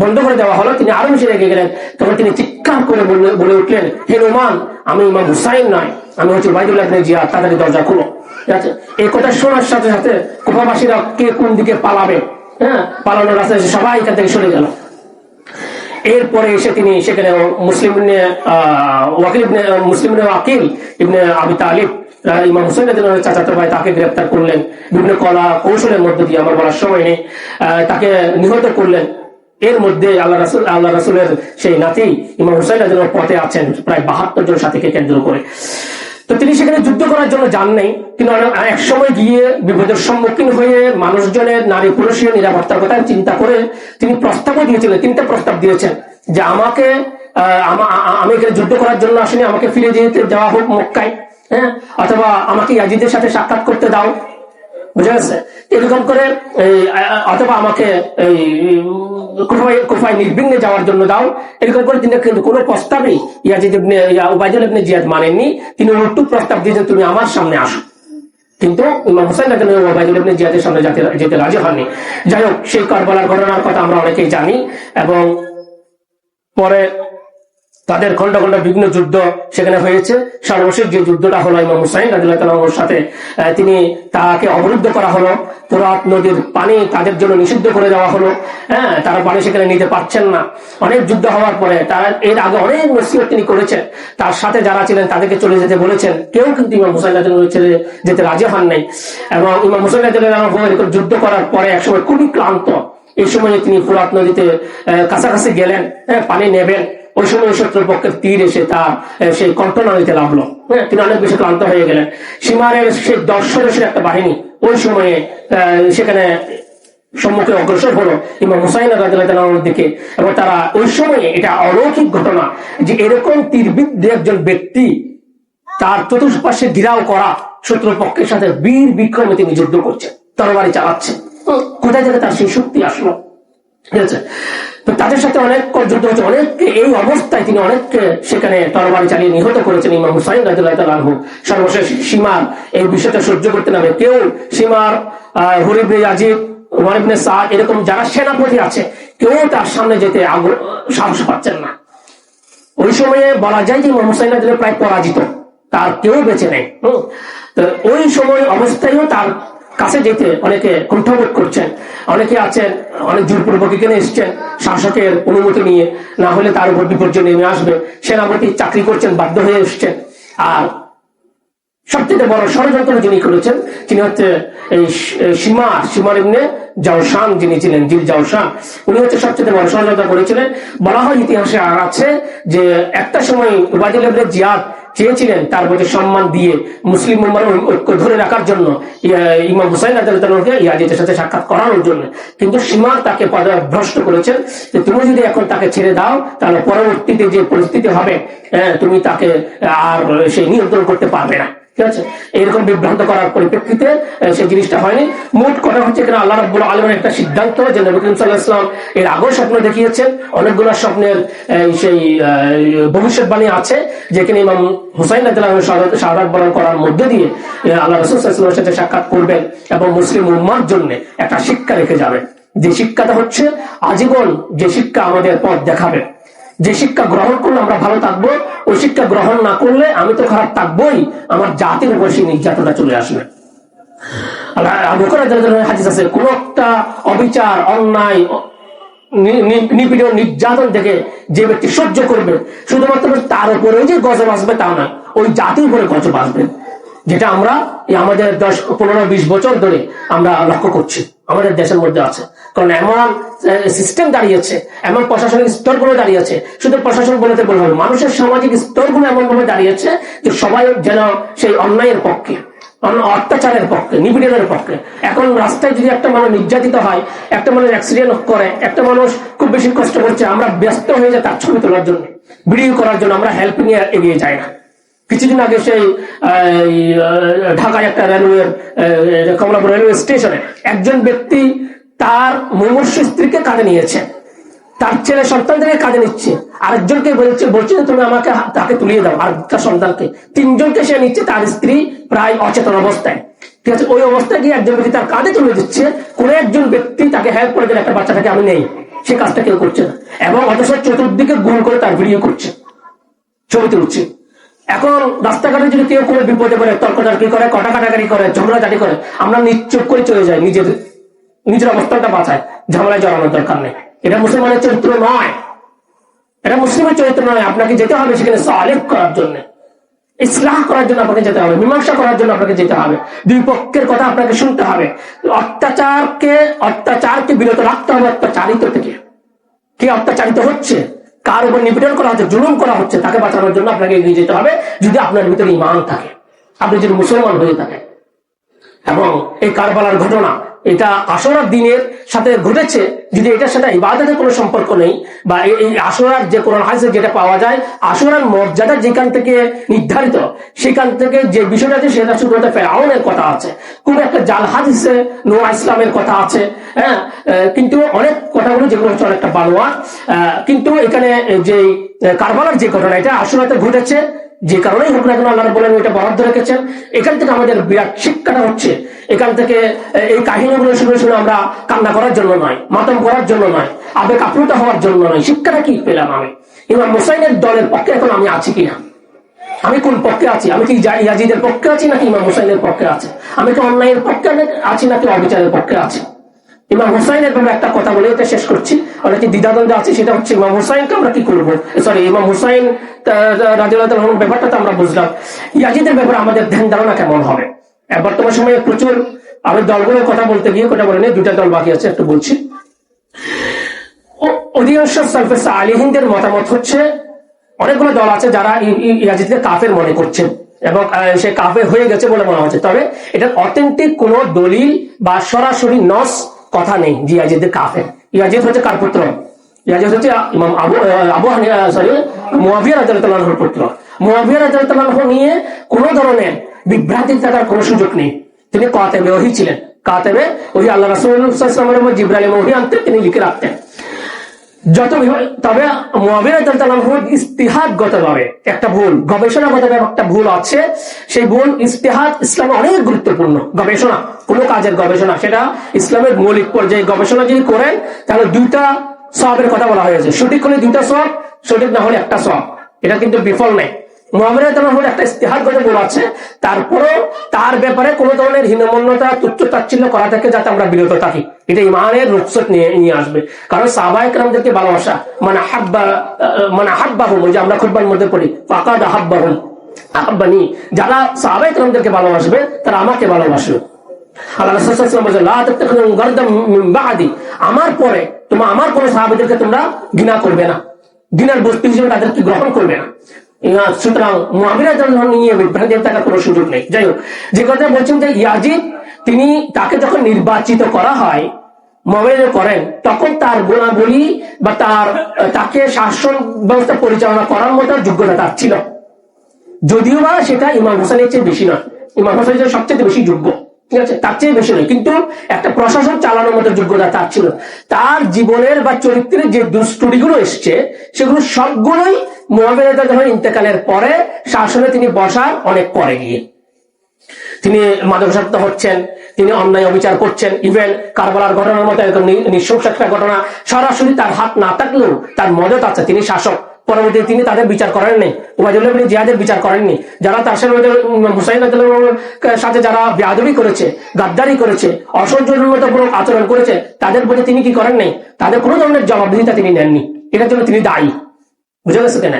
বন্ধ করে দেওয়া হলো, তিনি আরো বেশি রেগে গেলেন। তখন তিনি চিৎকার করে বলে উঠলেন, হে নোমান, আমি ইমাম হুসাইন নয়, আমি হচ্ছে উবাইদুল্লাহ ইবনে জিয়াদ, তাড়াতাড়ি দরজা খুলো। ঠিক আছে। এই কথা শোনার সাথে সাথে কুফাবাসীরা কে কোন দিকে পালাবে, হ্যাঁ, পালানোর রাস্তায় সবাই এখান থেকে সরে গেল। এরপরে এসে তিনি সেখানে মুসলিম আকিল ইবনে আবি তালিব, ইমাম হুসাইন রাদিয়াল্লাহু চাচাতো ভাই, তাকে গ্রেফতার করলেন বিভিন্ন কলা কৌশলের মধ্য দিয়ে, আমার বলার সময় নেই, তাকে নিহত করলেন। এর মধ্যে আল্লাহ রাসূলের সেই নাতি ইমাম হুসাইন রাদিয়াল্লাহু পথে আছেন প্রায় 72 জন সাথীকে কেন্দ্র করে। তো তিনি সেখানে যুদ্ধ করার জন্য যান নাই, কিন্তু এক সময় গিয়ে বিপদের সম্মুখীন হয়ে মানুষজনের, নারী পুরুষের নিরাপত্তার কথা চিন্তা করে তিনি প্রস্তাবও দিয়েছিলেন। 3টা প্রস্তাব দিয়েছেন যে আমি এখানে যুদ্ধ করার জন্য আসিনি, আমাকে ফিরে যেতে দেওয়া হোক মক্কায়, হ্যাঁ, অথবা আমাকে ইয়াজিদের সাথে সাক্ষাৎ করতে দাও, বুঝে গেছে, এরকম করে, অথবা আমাকে কুফায় নির্বিঘ্নে যাওয়ার জন্য দাও, এরকম করে। তিনি কিন্তু কোনো প্রস্তাবেই উবাইদুল্লাহ ইবনে জিয়াদ মানেননি। তিনি উল্টো প্রস্তাব দিয়েছেন, তুমি আমার সামনে আসো। কিন্তু ইমাম হুসাইন রাদিয়াল্লাহু উবাইদুল্লাহ ইবনে জিয়াদের সামনে যেতে রাজি হননি। যাই হোক, সেই কারবালার ঘটনার কথা আমরা অনেকেই জানি। এবং পরে তাদের খন্ড খন্ড বিভিন্ন যুদ্ধ সেখানে হয়েছে। সর্বশেষ যে যুদ্ধটা হলো ইমাম হুসাইন রাদিয়াল্লাহু তাআলার সাথে, তিনি তাকে অবরুদ্ধ করা হলো, ফোরাত নদীর পানি তাদের জন্য নিষিদ্ধ করে দেওয়া হলো। তারা পানি সেখানে নিতে পারছেন না। অনেক যুদ্ধ হওয়ার পরে তারা এর আগে অনেক নসিহত তিনি করেছেন, তার সাথে যারা ছিলেন তাদেরকে চলে যেতে বলেছেন, কেউ কিন্তু ইমাম হুসাইন রাদিয়াল্লাহু ছেড়ে যেতে রাজি হন নাই। এবং ইমাম হুসাইন রাদিয়াল্লাহু যুদ্ধ করার পরে একসময় খুবই ক্লান্ত, এই সময় তিনি ফোরাত নদীতে কাছাকাছি গেলেন, পানি নেবেন। ওই সময় শত্রুপক্ষের তীর এসে তার সেই কণ্ঠনালীতে লাগলো। তিনি অনেক বেশি ক্লান্ত হয়ে গেলেন। সীমারের সেই 10 সদস্যের একটা বাহিনী ওই সময়ে সেখানে সম্মুখে অগ্রসর হলো ইমাম হুসাইন রাদিয়াল্লাহু তাআলার দিকে। এবং তারা ওই সময়ে, এটা অলৌকিক ঘটনা যে এরকম তীরবিদ্ধ একজন ব্যক্তি তার চতুর্পাশে ঘিরাও করা শত্রুপক্ষের সাথে বীর বিক্রমে তিনি যুদ্ধ করছেন, তরবারি চালাচ্ছেন। কোথায় থেকে তার সেই শক্তি আসলো? ঠিক আছে, তো তাদের সাথে অনেক যুদ্ধ হচ্ছে, অনেককে এই অবস্থায় তিনি অনেককে সেখানে তরবারি চালিয়ে নিহত করেছেন ইমাম হুসাইন রাদিয়াল্লাহু তাআলা আনহু। সর্বশেষ সীমার এই বিষয়টা সহ্য করতে না পেরে কেউ সীমার হুর ইবনে ইয়াজিদ, উমর ইবনে সাদ এরকম যারা সেনাপতি আছে কেউ তার সামনে যেতে সাহস পাচ্ছেন না। ওই সময়ে বলা যায় যে ইমাম হুসাইন রাদিয়াল্লাহু প্রায় পরাজিত, তার কেউ বেঁচে নেই। তো ওই সময় অবস্থায়ও তার কাছে যেতে অনেকে কুণ্ঠাবোধ করছেন, অনেকে আছেন অনেক জোরপূর্বক এখানে এসছেন শাসকের অনুমতি নিয়ে, না হলে তার উপর বিপর্যয় নেমে আসবে। সেনাপতি চাকরি করছেন, বাধ্য হয়ে এসছেন। আর সবচেয়ে বড় ষড়যন্ত্র যিনি করেছেন তিনি হচ্ছে এই সীমার ইবনে জাওশান, যিনি ছিলেন জিল জাওশান, উনি হচ্ছে সবচেয়ে বড় ষড়যন্ত্র করেছিলেন। বলা হয় ইতিহাসে আর আছে যে একটা সময় উবাইদুল্লাহ ইবনে জিয়াদ চেয়েছিলেন তার প্রতি সম্মান দিয়ে মুসলিম উম্মার ঐক্য ধরে রাখার জন্য ইমাম হুসাইন রাদিয়াল্লাহু তাআলাকে ইয়াজিদের সাথে সাক্ষাৎ করানোর জন্য, কিন্তু সীমা তাকে পদভ্রষ্ট করেছেন যে তুমি যদি এখন তাকে ছেড়ে দাও তাহলে পরবর্তীতে যে পরিস্থিতি হবে তুমি তাকে আর সেই নিয়ন্ত্রণ করতে পারবে না। ঠিক আছে, এরকম বিভ্রান্ত করার পরিপ্রেক্ষিতে সেই জিনিসটা হয়নি। মোট কথা হচ্ছে এখানে আল্লাহ রাব্বুল আলামিনের একটা সিদ্ধান্ত যে নবী করিম সাল্লাল্লাহু আলাইহি ওয়াসাল্লাম এর আগেও স্বপ্ন দেখিয়েছেন, অনেকগুলো স্বপ্নের সেই ভবিষ্যৎবাণী আছে যেখানে ইমাম হুসাইন রাদিয়াল্লাহু আনহু শাহাদাত বরণ করার মধ্যে দিয়ে আল্লাহ রাসূল সাল্লাল্লাহু আলাইহি ওয়াসাল্লামের সাথে সাক্ষাৎ করবেন এবং মুসলিম উম্মাহর জন্য একটা শিক্ষা রেখে যাবেন। যে শিক্ষাটা হচ্ছে আজীবন, যে শিক্ষা আমাদের পথ দেখাবে, যে শিক্ষা গ্রহণ করলে আমরা ভালো থাকবো, ওই শিক্ষা গ্রহণ না করলে আমি তো খারাপ থাকবোই, আমার জাতির উপর সেই নির্যাতনটা চলে আসবে। আবু বকর রাদিয়াল্লাহু আনহু হাদিস আছে, কোন একটা অবিচার, অন্যায়, নিপীড়ন, নির্যাতন থেকে যে ব্যক্তি সহ্য করবে শুধুমাত্র তার উপরে যে গজব আসবে তা নয়, ওই জাতির উপরে গজব আসবে। যেটা আমরা আমাদের 10, 15, 20 বছর ধরে আমরা লক্ষ্য করছি আমাদের দেশের মধ্যে আছে। কারণ এমন সিস্টেম দাঁড়িয়েছে, এমন প্রশাসনিক স্তরগুলো দাঁড়িয়েছে, শুধু প্রশাসন বলতে বলবো, মানুষের সামাজিক স্তরগুলো এমন ভাবে দাঁড়িয়েছে যে সবাই যেন সেই অন্যায়ের পক্ষে, অত্যাচারের পক্ষে, নিপীড়নের পক্ষে। এখন রাস্তায় যদি একটা মানুষ নির্যাতিত হয়, একটা মানুষ অ্যাক্সিডেন্ট করে, একটা মানুষ খুব বেশি কষ্ট করছে, আমরা ব্যস্ত হয়ে যাই তার ছবি তোলার জন্য, ভিডিও করার জন্য, আমরা হেল্প নিয়ে এগিয়ে যাই না। কিছুদিন আগে সেই ঢাকায় একটা কমলাপুর রেলওয়ে স্টেশনে একজন ব্যক্তি তার মুমূর্ষু স্ত্রীকে কাঁধে নিয়েছে, তার ছেলে সন্তানকে কাঁধে নিচ্ছে, আরেকজনকে বলছে তুমি আমাকে তাকে তুলিয়ে দাও, আর তার সন্তানকে, 3 জনকে সে নিচ্ছে, তার স্ত্রী প্রায় অচেতন অবস্থায়। ঠিক আছে, ওই অবস্থায় গিয়ে একজন ব্যক্তি তার কাঁধে তুলে দিচ্ছে, কোন একজন ব্যক্তি তাকে হেল্প করে দিলে একটা বাচ্চাটাকে আমি নেই, সে কাজটা কেউ করছে না, এবং অথচ চতুর্দিকে গুণ করে তার ভিডিও করছে, ছবি তুলছে। এখন রাস্তাঘাটে যদি কেউ কোনো বিপদে পড়ে, তর্কতর্কি করে, কাটাকাটি করে, ঝগড়াঝাটি করে, আমরা নিশ্চুপ করে চলে যাই, নিজের অবস্থানটা বাঁচায়, ঝামেলায় জড়ানোর দরকার নেই। এটা মুসলমানের চরিত্র নয়, এটা মুসলিমের চরিত্র নয়। আপনাকে যেতে হবে সেখানে সালেহ করার জন্য, ইসলাহ করার জন্য আপনাকে যেতে হবে, মীমাংসা করার জন্য আপনাকে যেতে হবে, দুই পক্ষের কথা আপনাকে শুনতে হবে, অত্যাচারকে বিরত রাখতে হবে অত্যাচারিত থেকে। কে অত্যাচারিত হচ্ছে, কার উপর নিপীড়ন করা হচ্ছে, জুলুম করা হচ্ছে, তাকে বাঁচানোর জন্য আপনাকে এগিয়ে যেতে হবে, যদি আপনার ভিতরে ঈমান থাকে, আপনি যদি মুসলমান হয়ে থাকেন। এবং এই কারবালার ঘটনা এটা আশুরার দিনের সাথে ঘটেছে, যদি এটার সাথে ইবাদতের কোনো সম্পর্ক নেই, বা এই আশুরার যে কোরআন হাদিসে যেটা পাওয়া যায়, আশুরার মর্যাদা যেখান থেকে নির্ধারিত, সেখান থেকে যে বিষয়টা আছে সেটা শুধু ফেরাউনের কথা আছে, কোন একটা জাল হাদিসে নূহ ইসলামের কথা আছে, কিন্তু অনেক কথাগুলো যেগুলো হচ্ছে অনেকটা বানোয়া। কিন্তু এখানে যে কারবালার যে ঘটনা এটা আশুরাতে ঘটেছে, যে কারণেই হোক না কেন আল্লাহ বলেন এটা বরাদ্দ রেখেছেন। এখান থেকে আমাদের বিরাট শিক্ষাটা হচ্ছে, এখান থেকে এই কাহিনীগুলো শুনে শুনে আমরা কান্না করার জন্য নয়, মাতম করার জন্য নয়, আবেগ আপ্লুত হওয়ার জন্য নয়। শিক্ষাটা কি পেলাম আমি? ইমাম হুসাইনের দলের পক্ষে এখন আমি আছি কিনা, আমি কোন পক্ষে আছি, আমি কি ইয়াজিদের পক্ষে আছি নাকি ইমাম হুসাইনের পক্ষে আছি, আমি কি অন্যায়ের পক্ষে আছি নাকি অবিচারের পক্ষে আছি। ইমাম হুসাইনের ব্যাপারে একটা কথা বলে এটা শেষ করছি, অনেকে দ্বিধাদ্বন্দ্বে আছে, সেটা হচ্ছে ইমাম হুসাইনকে আমরা কি করবো, সরি ইমাম হুসাইন রাদিয়াল্লাহু আনহুর ব্যাপারটা তো আমরা বুঝলাম, ইয়াজিদের ব্যাপারে আমাদের ধ্যান ধারণা কেমন হবে। বর্তমান সময়ে প্রচুর, আমি দলগুলোর কথা বলতে গিয়ে কথা বলে নেই, দুটা দল বাকি আছে, একটু বলছি। অধিকাংশ সালফে সালিহিনদের মতামত হচ্ছে, অনেকগুলো দল আছে যারা ইয়াজিদকে কাফের মনে করছেন এবং সে কাফের হয়ে গেছে বলে মনে হচ্ছে, তবে এটা অথেন্টিক কোন দলিল বা সরাসরি নস কথা নেই যে ইয়াজিদ কাফের। ইয়াজিদ হচ্ছে কার পুত্র? ইয়াজিদ হচ্ছে ইমাম আবু হানিফা, সরি মুয়াবিয়া রাদিয়াল্লাহু আনহুর পুত্র। মুয়াবিয়া রাদিয়াল্লাহু আনহু নিয়ে কোন ধরনের বিভ্রান্তি থাকার কোনো সুযোগ নেই। তিনি কাতেবে ওহী ছিলেন, কাতেবে ওহী আল্লাহ রাসূল সাল্লাল্লাহু আলাইহি ওয়াসাল্লামের জিবরাইল ওহী আনতে তিনি লিখে রাখতেন। তবে মুয়াবিয়া রাদিয়াল্লাহু আনহু ইজতিহাদগতভাবে একটা ভুল, গবেষণাগতভাবে একটা ভুল আছে। সেই ভুল, ইজতিহাদ ইসলামে অনেক গুরুত্বপূর্ণ গবেষণা, কোন কাজের গবেষণা, সেটা ইসলামের মৌলিক পর্যায়ে গবেষণা যদি করেন তাহলে দুইটা সওয়াবের কথা বলা হয়েছে, সঠিক হলে দুইটা সওয়াব, সঠিক না হলে একটা সওয়াব, এটা কিন্তু বিফল নেই। মুয়াবিয়া রাদিয়াল্লাহু আনহু একটা ইজতিহাদগত ভুল আছে, তারপরেও তার ব্যাপারে কোন ধরনের হীনমন্যতা তুচ্ছ তাচ্ছিল্য করা থেকে যাতে আমরা বিরত থাকি, এটা ইমানের রুখসত নিয়ে আসবে। কারণ সাহাবায়ে কেরামদেরকে ভালোবাসা, মানে হাব্বাহুম, যে আমরা খুতবার মধ্যে পড়ি ফাকাদ আহাব্বাহুম আহাব্বানি, যারা সাহাবায়ে কেরামদেরকে ভালোবাসবে তারা আমাকে ভালোবাসবে। আল্লাহ রাসূল সাল্লাল্লাহু আলাইহি ওয়াসাল্লাম বলেন, লা তাত্তাখিযু গারদাম মিন বা'দি, আমার পরে আমার কোন সাহাবীদেরকে তোমরা ঘৃণা করবে না, ঘৃণার বস্তু হিসেবে তাদেরকে গ্রহণ করবে না। সুতরাং মুয়াবিয়া রাদিয়াল্লাহু আনহু নিয়ে বিভ্রান্তি থাকার কোনো সুযোগ নেই। যাই হোক, যে কথা বলছেন যে ইয়াজিদ, তিনি তাকে যখন নির্বাচিত করা হয়, মুয়াবিয়া করেন, তখন তার গুণাবলী বা তাকে শাসন ব্যবস্থা পরিচালনা করার মতো যোগ্যতা তার ছিল, যদিও বা সেটা ইমাম হুসাইনের চেয়ে বেশি নয়। ইমাম হুসাইন সবচেয়ে বেশি যোগ্য, ঠিক আছে, তার চেয়ে বেশি নয়, কিন্তু একটা প্রশাসন চালানোর মতো যোগ্যতা তার ছিল। তার জীবনের বা চরিত্রের যে দুষ্টুটিগুলো এসছে সেগুলো সবগুলোই মুয়াবিয়া রাদিয়াল্লাহু আনহু ইন্তেকালের পরে শাসনে তিনি বসার অনেক পরে গিয়ে তিনি মাদকাসক্ত হচ্ছেন, তিনি অন্যায় অবিচার করছেন। ইভেন কারবালার ঘটনার মতো একদম নৃশংস একটা ঘটনা, সরাসরি তার হাত না থাকলেও তার মদত আছে, তিনি শাসক। পরবর্তীতে তিনি তাদের বিচার করেননি, উবাইদুল্লাহ ইবনে জিয়াদের বিচার করেননি। যারা তার হুসাইন রাদিয়াল্লাহু আনহুর সাথে যারা বেয়াদবি করেছে, গাদ্দারি করেছে, অসৌজন্যতামূলক আচরণ করেছে, তাদের প্রতি তিনি কি করেন নাই, তাদের কোনো ধরনের জবাবদিহিতা তিনি নেননি, এটার জন্য তিনি দায়ী। বুঝা গেছে কেন?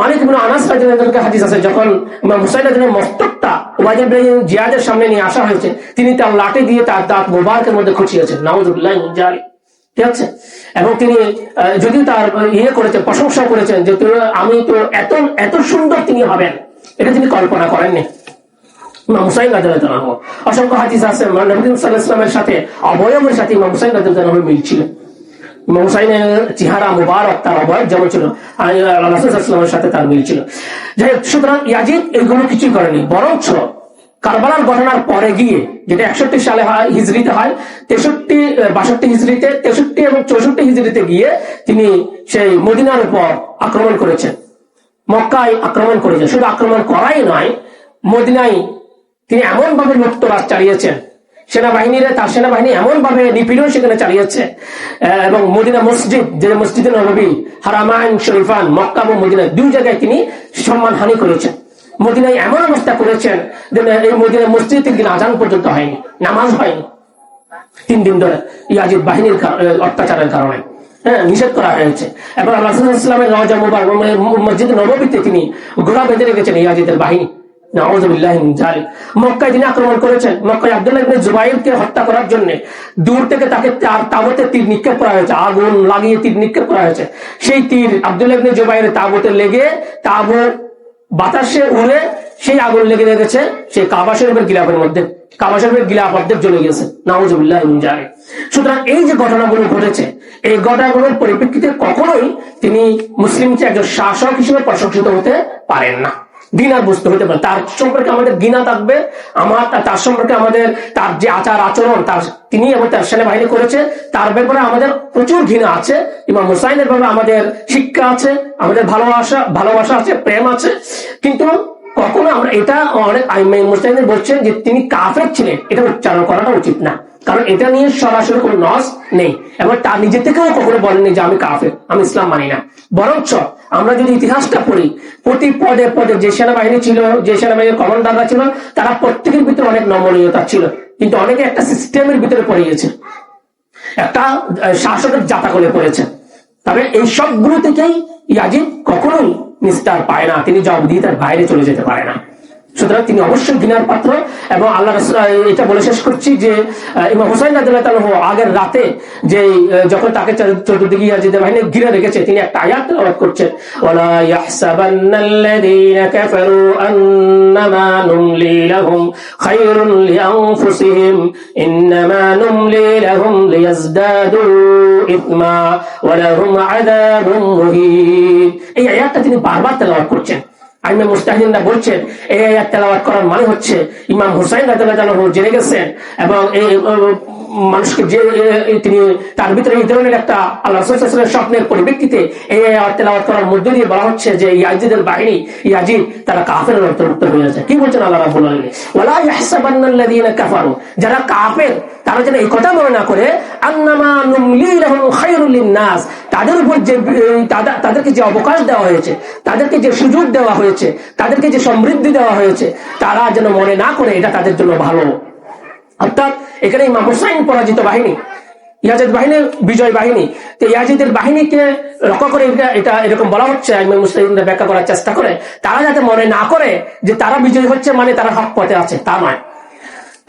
মালিক ইবনে আনাস রাদিয়াল্লাহু আনহু হাদিস আছে, যখন ইমাম হুসাইন রাদিয়াল্লাহু আনহুর মস্তকটা উবাইদুল্লাহ ইবনে জিয়াদের সামনে নিয়ে আসা হয়েছে, তিনি তার লাঠি দিয়ে তার দাঁত মোবারকের মধ্যে খুঁচিয়েছেন, নাউযুবিল্লাহ মিন যালিক, ঠিক আছে। এবং তিনি যদিও তার করেছেন, প্রশংসা করেছেন যে আমি তো এত সুন্দর তিনি হবেন, এটা তিনি কল্পনা করেননি। ইমাম হুসাইন রাদিয়াল্লাহু আনহু, অসংখ্য হাদিস আছে নবী সাল্লাল্লাহু আলাইহি ওয়াসাল্লামের সাথে অবয়বের সাথে ইমাম হুসাইন রাদিয়াল্লাহু আনহু মিল ছিল। ইমাম হুসাইনের চেহারা মুবারক, তার অবয়ব যেমন ছিল, রাসূল সাল্লাল্লাহু আলাইহি ওয়াসাল্লামের সাথে তার মিল ছিল। যাই হোক, সুতরাং ইয়াজিদ এগুলো কিছুই করেনি, বরঞ্চ কারবালার ঘটনার পরে গিয়ে, যেটা 61 সালে হয়, হিজরিতে হয়, 62 হিজরিতে, 63 এবং 64 হিজরিতে গিয়ে তিনি সেই মদিনার উপর আক্রমণ করেছেন, মক্কায় আক্রমণ করেছেন। শুধু আক্রমণ করাই নয়, মদিনায় তিনি এমন ভাবে লুটতরাজ চালিয়েছেন, তার সেনাবাহিনী এমন ভাবে নিপীড়ন সেখানে চালিয়েছে, এবং মদিনা মসজিদ, যে মসজিদে নববী, হারামাইন শরীফান, মক্কা এবং মদিনা, দুই জায়গায় তিনি সম্মানহানি করেছেন। মদিনায় এমন অবস্থা করেছেন যে এই মদিনা মসজিদ 3 দিন আজান পর্যন্ত হয়নি, নামাজ হয়নি 3 দিন ধরে, ইয়াজিদ বাহিনীর অত্যাচারের কারণে নিষেধ করা হয়েছে। এবং রাসূল সাল্লাল্লাহু আলাইহি ওয়াসাল্লামের রওজা মুবারক মসজিদ নববীতে তিনি ঘোড়া বেঁধে রেখেছেন ইয়াজিদের বাহিনী, নাউযুবিল্লাহ মিন যালিক। মক্কায় তিনি আক্রমণ করেছেন, মক্কায় আব্দুল্লাহ ইবনে জুবাইরকে হত্যা করার জন্য দূর থেকে তাকে তাবুতে তীর নিক্ষেপ করা হয়েছে, আগুন লাগিয়ে তীর নিক্ষেপ করা হয়েছে। সেই তীর আব্দুল্লাহ ইবনে জুবাইরের তাবুতে লেগে তাবু বাতাসে উড়ে সেই আগুন লেগে গেছে সেই কাবা শরীফের গিলাফের মধ্যে, কাবা শরীফের গিলাফ অর্ধেক জ্বলে গেছে, নাউযুবিল্লাহ মিন যালিক। সুতরাং এই যে ঘটনাগুলো ঘটেছে, এই ঘটনাগুলোর পরিপ্রেক্ষিতে কখনোই তিনি মুসলিমকে একজন শাসক হিসেবে প্রশংসিত হতে পারেন না, ঘৃণার বস্তু হতে পারে। তার সম্পর্কে আমাদের ঘৃণা থাকবে, তার সম্পর্কে আমাদের, তার যে আচার আচরণ তিনি এবং তার সেনাবাহিনী করেছে, তার ব্যাপারে আমাদের প্রচুর ঘৃণা আছে। ইমাম হুসাইনের ব্যাপারে আমাদের শিক্ষা আছে, আমাদের ভালোবাসা আছে, প্রেম আছে। কিন্তু কখনো আমরা এটা, অনেক মুসলিমদের বলছেন যে তিনি কাফের ছিলেন, এটা উচ্চারণ করাটা উচিত না। কারণ এটা নিয়ে সরাসরি কোনো নস নেই, এবং তার নিজে থেকেও কখনো বলেননি যে আমি কাফের, আমি ইসলাম মানি না। বরঞ্চ আমরা যদি ইতিহাসটা পড়ি, প্রতি পদে পদে যে সেনাবাহিনী ছিল, যে সেনাবাহিনীর কমান্ডাররা ছিল, তারা প্রত্যেকের ভিতরে অনেক নমনীয়তা ছিল, কিন্তু অনেকে একটা সিস্টেমের ভিতরে পড়ে গেছে, একটা শাসকের জাতা করে পড়েছে। তবে এই সবগুলো থেকেই ইয়াজিদ কখনোই নিস্তার পায় না, তিনি জবাবদিহিতার বাইরে চলে যেতে পারে না। সুতরাং তিনি অবশ্যই ঘৃণার পাত্র। এবং আল্লাহ রাসূল এটা বলে শেষ করছি যে ইমাম হুসাইন রাদিয়াল্লাহু তাআলা আগের রাতে যে যখন তাকে চতুর্দিকে ইয়াজিদের বাহিনী ঘিরে রেখেছে, তিনি একটা আয়াত তেলাওয়াত করছেন, ওয়ালা ইয়াহসাবান্নাল্লাযীনা কাফারু আন্নামা নুমলি লাহুম খায়রুন লিআনফুসিহিম ইন্নামা নুমলি লাহুম লিয়াজদাদু ইসমা ওয়া লাহুম আযাবুন মুহিন। এই আয়াতটা তিনি বারবার তেলাওয়াত করছেন। আইমে মুস্তাহিদিনরা বলছেন এই আয়াত তেলাওয়াত করার মানে হচ্ছে ইমাম হুসাইন রাদিয়াল্লাহু তাআলা জেনে গেছেন, এবং এই মানুষকে যে তিনি তার ভিতরে এই ধরনের একটা আল্লাহ রাসূল সাল্লাল্লাহু আলাইহি ওয়াসাল্লামের স্বপ্নের পরিপ্রেক্ষিতে এই আয়াত তেলাওয়াত করার মধ্য দিয়ে বলা হচ্ছে যে ইয়াজিদের বাহিনী, ইয়াজিদ তারা কাফেরের অন্তর্ভুক্ত হয়ে যায়। কি বলছেন আল্লাহ রাব্বুল আলামিন? ওয়ালা ইয়াহসাবান্নাল্লাযীনা কাফারু, যারা কাফের তারা যেন এই কথা মনে না করে আন্নামা নুমলি লাহুম খায়রুল লিন-নাস, তাদের উপর যে তাদেরকে যে অবকাশ দেওয়া হয়েছে, তাদেরকে যে সুযোগ দেওয়া হয়েছে, তাদেরকে যে সমৃদ্ধি দেওয়া হয়েছে, তারা যেন মনে না করে এটা তাদের জন্য ভালো। অর্থাৎ এখানে ইমাম হুসাইন পরাজিত বাহিনী, ইয়াজিদ বাহিনীর বিজয় বাহিনী, তো ইয়াজিদের বাহিনীকে রক্ষা করে এটা এরকম বলা হচ্ছে, ইমাম মুসলিমরা ব্যাখ্যা করার চেষ্টা করে, তারা যাতে মনে না করে যে তারা বিজয়ী হচ্ছে মানে তারা হক পথে আছে, তা নয়।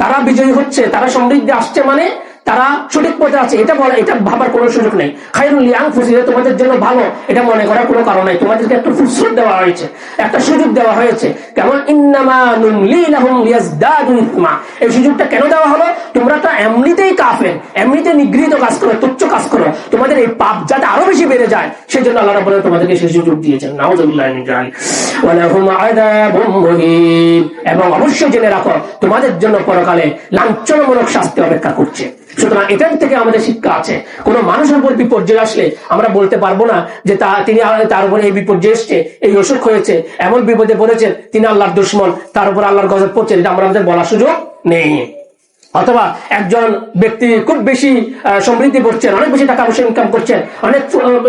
তারা বিজয়ী হচ্ছে, তারা সমৃদ্ধি আসছে মানে তারা সঠিক পথে আছে, এটা ভাবার কোনো সুযোগ নেই। খায়রুল লিআনফুসিহিম, তোমাদের জন্য ভালো, এটা মনে করার কোনো কারণ নাই। তোমাদেরকে একটা ফুরসত দেওয়া হয়েছে, একটা সুযোগ দেওয়া হয়েছে। কেমন? ইন্নামা নুমলি লাহুম লিয়াজদাদু ইসমা, এই সুযোগটা কেন দেওয়া হলো? তোমরা তো এমনিতেই কাফের, এমনিতে নিগৃহীত কাজ করো, তুচ্ছ কাজ করো, তোমাদের এই পাপ যাতে আরো বেশি বেড়ে যায় সেজন্য আল্লাহ রাব্বুল আলামিন তোমাদেরকে সেই সুযোগ দিয়েছেন। নাউযুবিল্লাহি মিন যালিক। ওয়া লাহুম আযাবুন মুহিন, এবং অবশ্যই জেনে রাখো তোমাদের জন্য পরকালে লাঞ্ছনামূলক শাস্তি অপেক্ষা করছে। সুতরাং এটার থেকে আমাদের শিক্ষা আছে, কোন মানুষের উপর বিপর্যয় আসলে আমরা বলতে পারবো না যে তিনি তার উপরে এই বিপর্যয় এসছে, এই অসুখ হয়েছে, এমন বিপদে পড়েছেন, তিনি আল্লাহর দুশমন, তার উপর আল্লাহর গজব পড়ছে, এটা আমাদের বলার সুযোগ নেই। অথবা একজন ব্যক্তি খুব বেশি সমৃদ্ধি করছেন, অনেক বেশি টাকা পয়সা ইনকাম করছেন, অনেক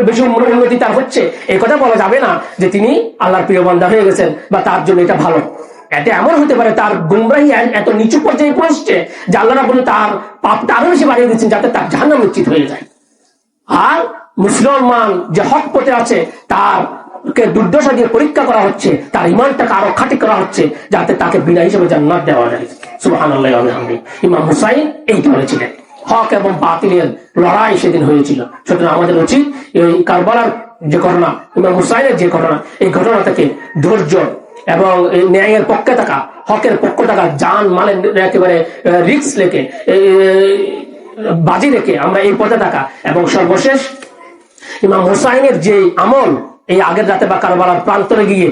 বেশি উন্নতি তার হচ্ছে, এই কথা বলা যাবে না যে তিনি আল্লাহর প্রিয় বান্দা হয়ে গেছেন বা তার জন্য এটা ভালো। এটা এমন হতে পারে তার গুমরাহি এত নিচু পর্যায়ে পৌঁছছে যে আল্লাহ রাব্বুল তার পাপটা আরো বেশি বাড়িয়ে দিচ্ছেন যাতে তার জাহান্নাম নিশ্চিত হয়ে যায়। আর মুসলমান যে হক পথে আছে তারকে দুর্দশা দিয়ে পরীক্ষা করা হচ্ছে, তার ঈমানটাকে আরো খাঁটি করা হচ্ছে যাতে তাকে বিনা হিসেবে জান্নাত দেওয়া যায়। সুবহানাল্লাহি ওয়া বিহামদিহি। ইমাম হুসাইন এইটা বলেছিলেন, হক এবং বাতিলের লড়াই সেদিন হয়েছিল। সুতরাং আমাদের উচিত এই কারবালার যে ঘটনা, ইমাম হুসাইনের যে ঘটনা, এই ঘটনা থেকে ধৈর্য এবং ন্যায়ের পক্ষে থাকা, হকের পক্ষে থাকা, জান মালের একেবারে রিস্ক রেখে, বাজি রেখে আমরা এই পথে থাকা, এবং সর্বশেষ ইমাম হুসাইনের যে আমল এই আগের রাতে বা কারবালার প্রান্তরে গিয়ে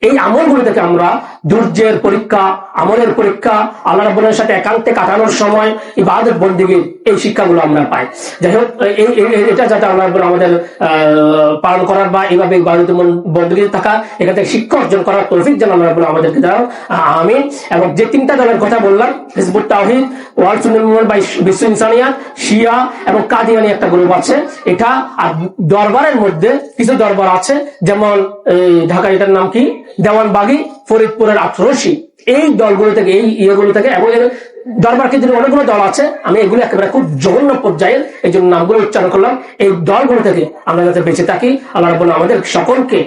এই আমলগুলো থেকে আমরা ধৈর্যের পরীক্ষা, আমলের পরীক্ষা, আল্লাহ রাব্বুলের সাথে একান্তে কাটানোর সময় ইবাদত বন্দেগীর এই শিক্ষাগুলো আমরা পাই। যাই হোক, এটা যাতে আল্লাহ রাব্বুল আমাদের পালন করার বা এইভাবে ইবাদত বন্দেগীতে থাকা, এখান থেকে শিক্ষা অর্জন করার তৌফিক যেন আল্লাহ রাব্বুল আমাদেরকে দাও, আমিন। এবং যে তিনটা দলের কথা বললাম, হিজবুত তাওহীদ, ওয়াল সুন্নাহ মুভমেন্ট বা বিশ্ব ইনসানিয়াত, শিয়া এবং কাদিয়ানি একটা গ্রুপ আছে, এটা। আর দরবারের মধ্যে কিছু দরবার আছে, যেমন ঢাকা, এটার নাম কি, দেওয়ানবাগি, ফরিদপুরের আটরশি, এই দলগুলো থেকে, এই ইয়েগুলো থেকে, এবং দরবার কিন্তু অনেকগুলো দল আছে, আমি এগুলো একেবারে খুব জঘন্য পর্যায়ের, এই জন্য নামগুলো উচ্চারণ করলাম। এই দলগুলো থেকে আমরা যাতে বেঁচে থাকি, আল্লাহ রাব্বুল আমাদের সকলকে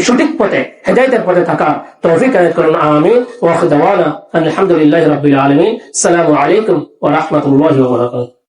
সঠিক পথে, হেদায়েতের পথে থাকা তৌফিক আনায়াত করুন, আমিন। ওয়া আখিরু দাওয়ানা আলহামদুলিল্লাহি রাব্বিল আলামিন। আসসালামু আলাইকুম ওয়া রাহমাতুল্লাহি ওয়া বারাকাতুহু।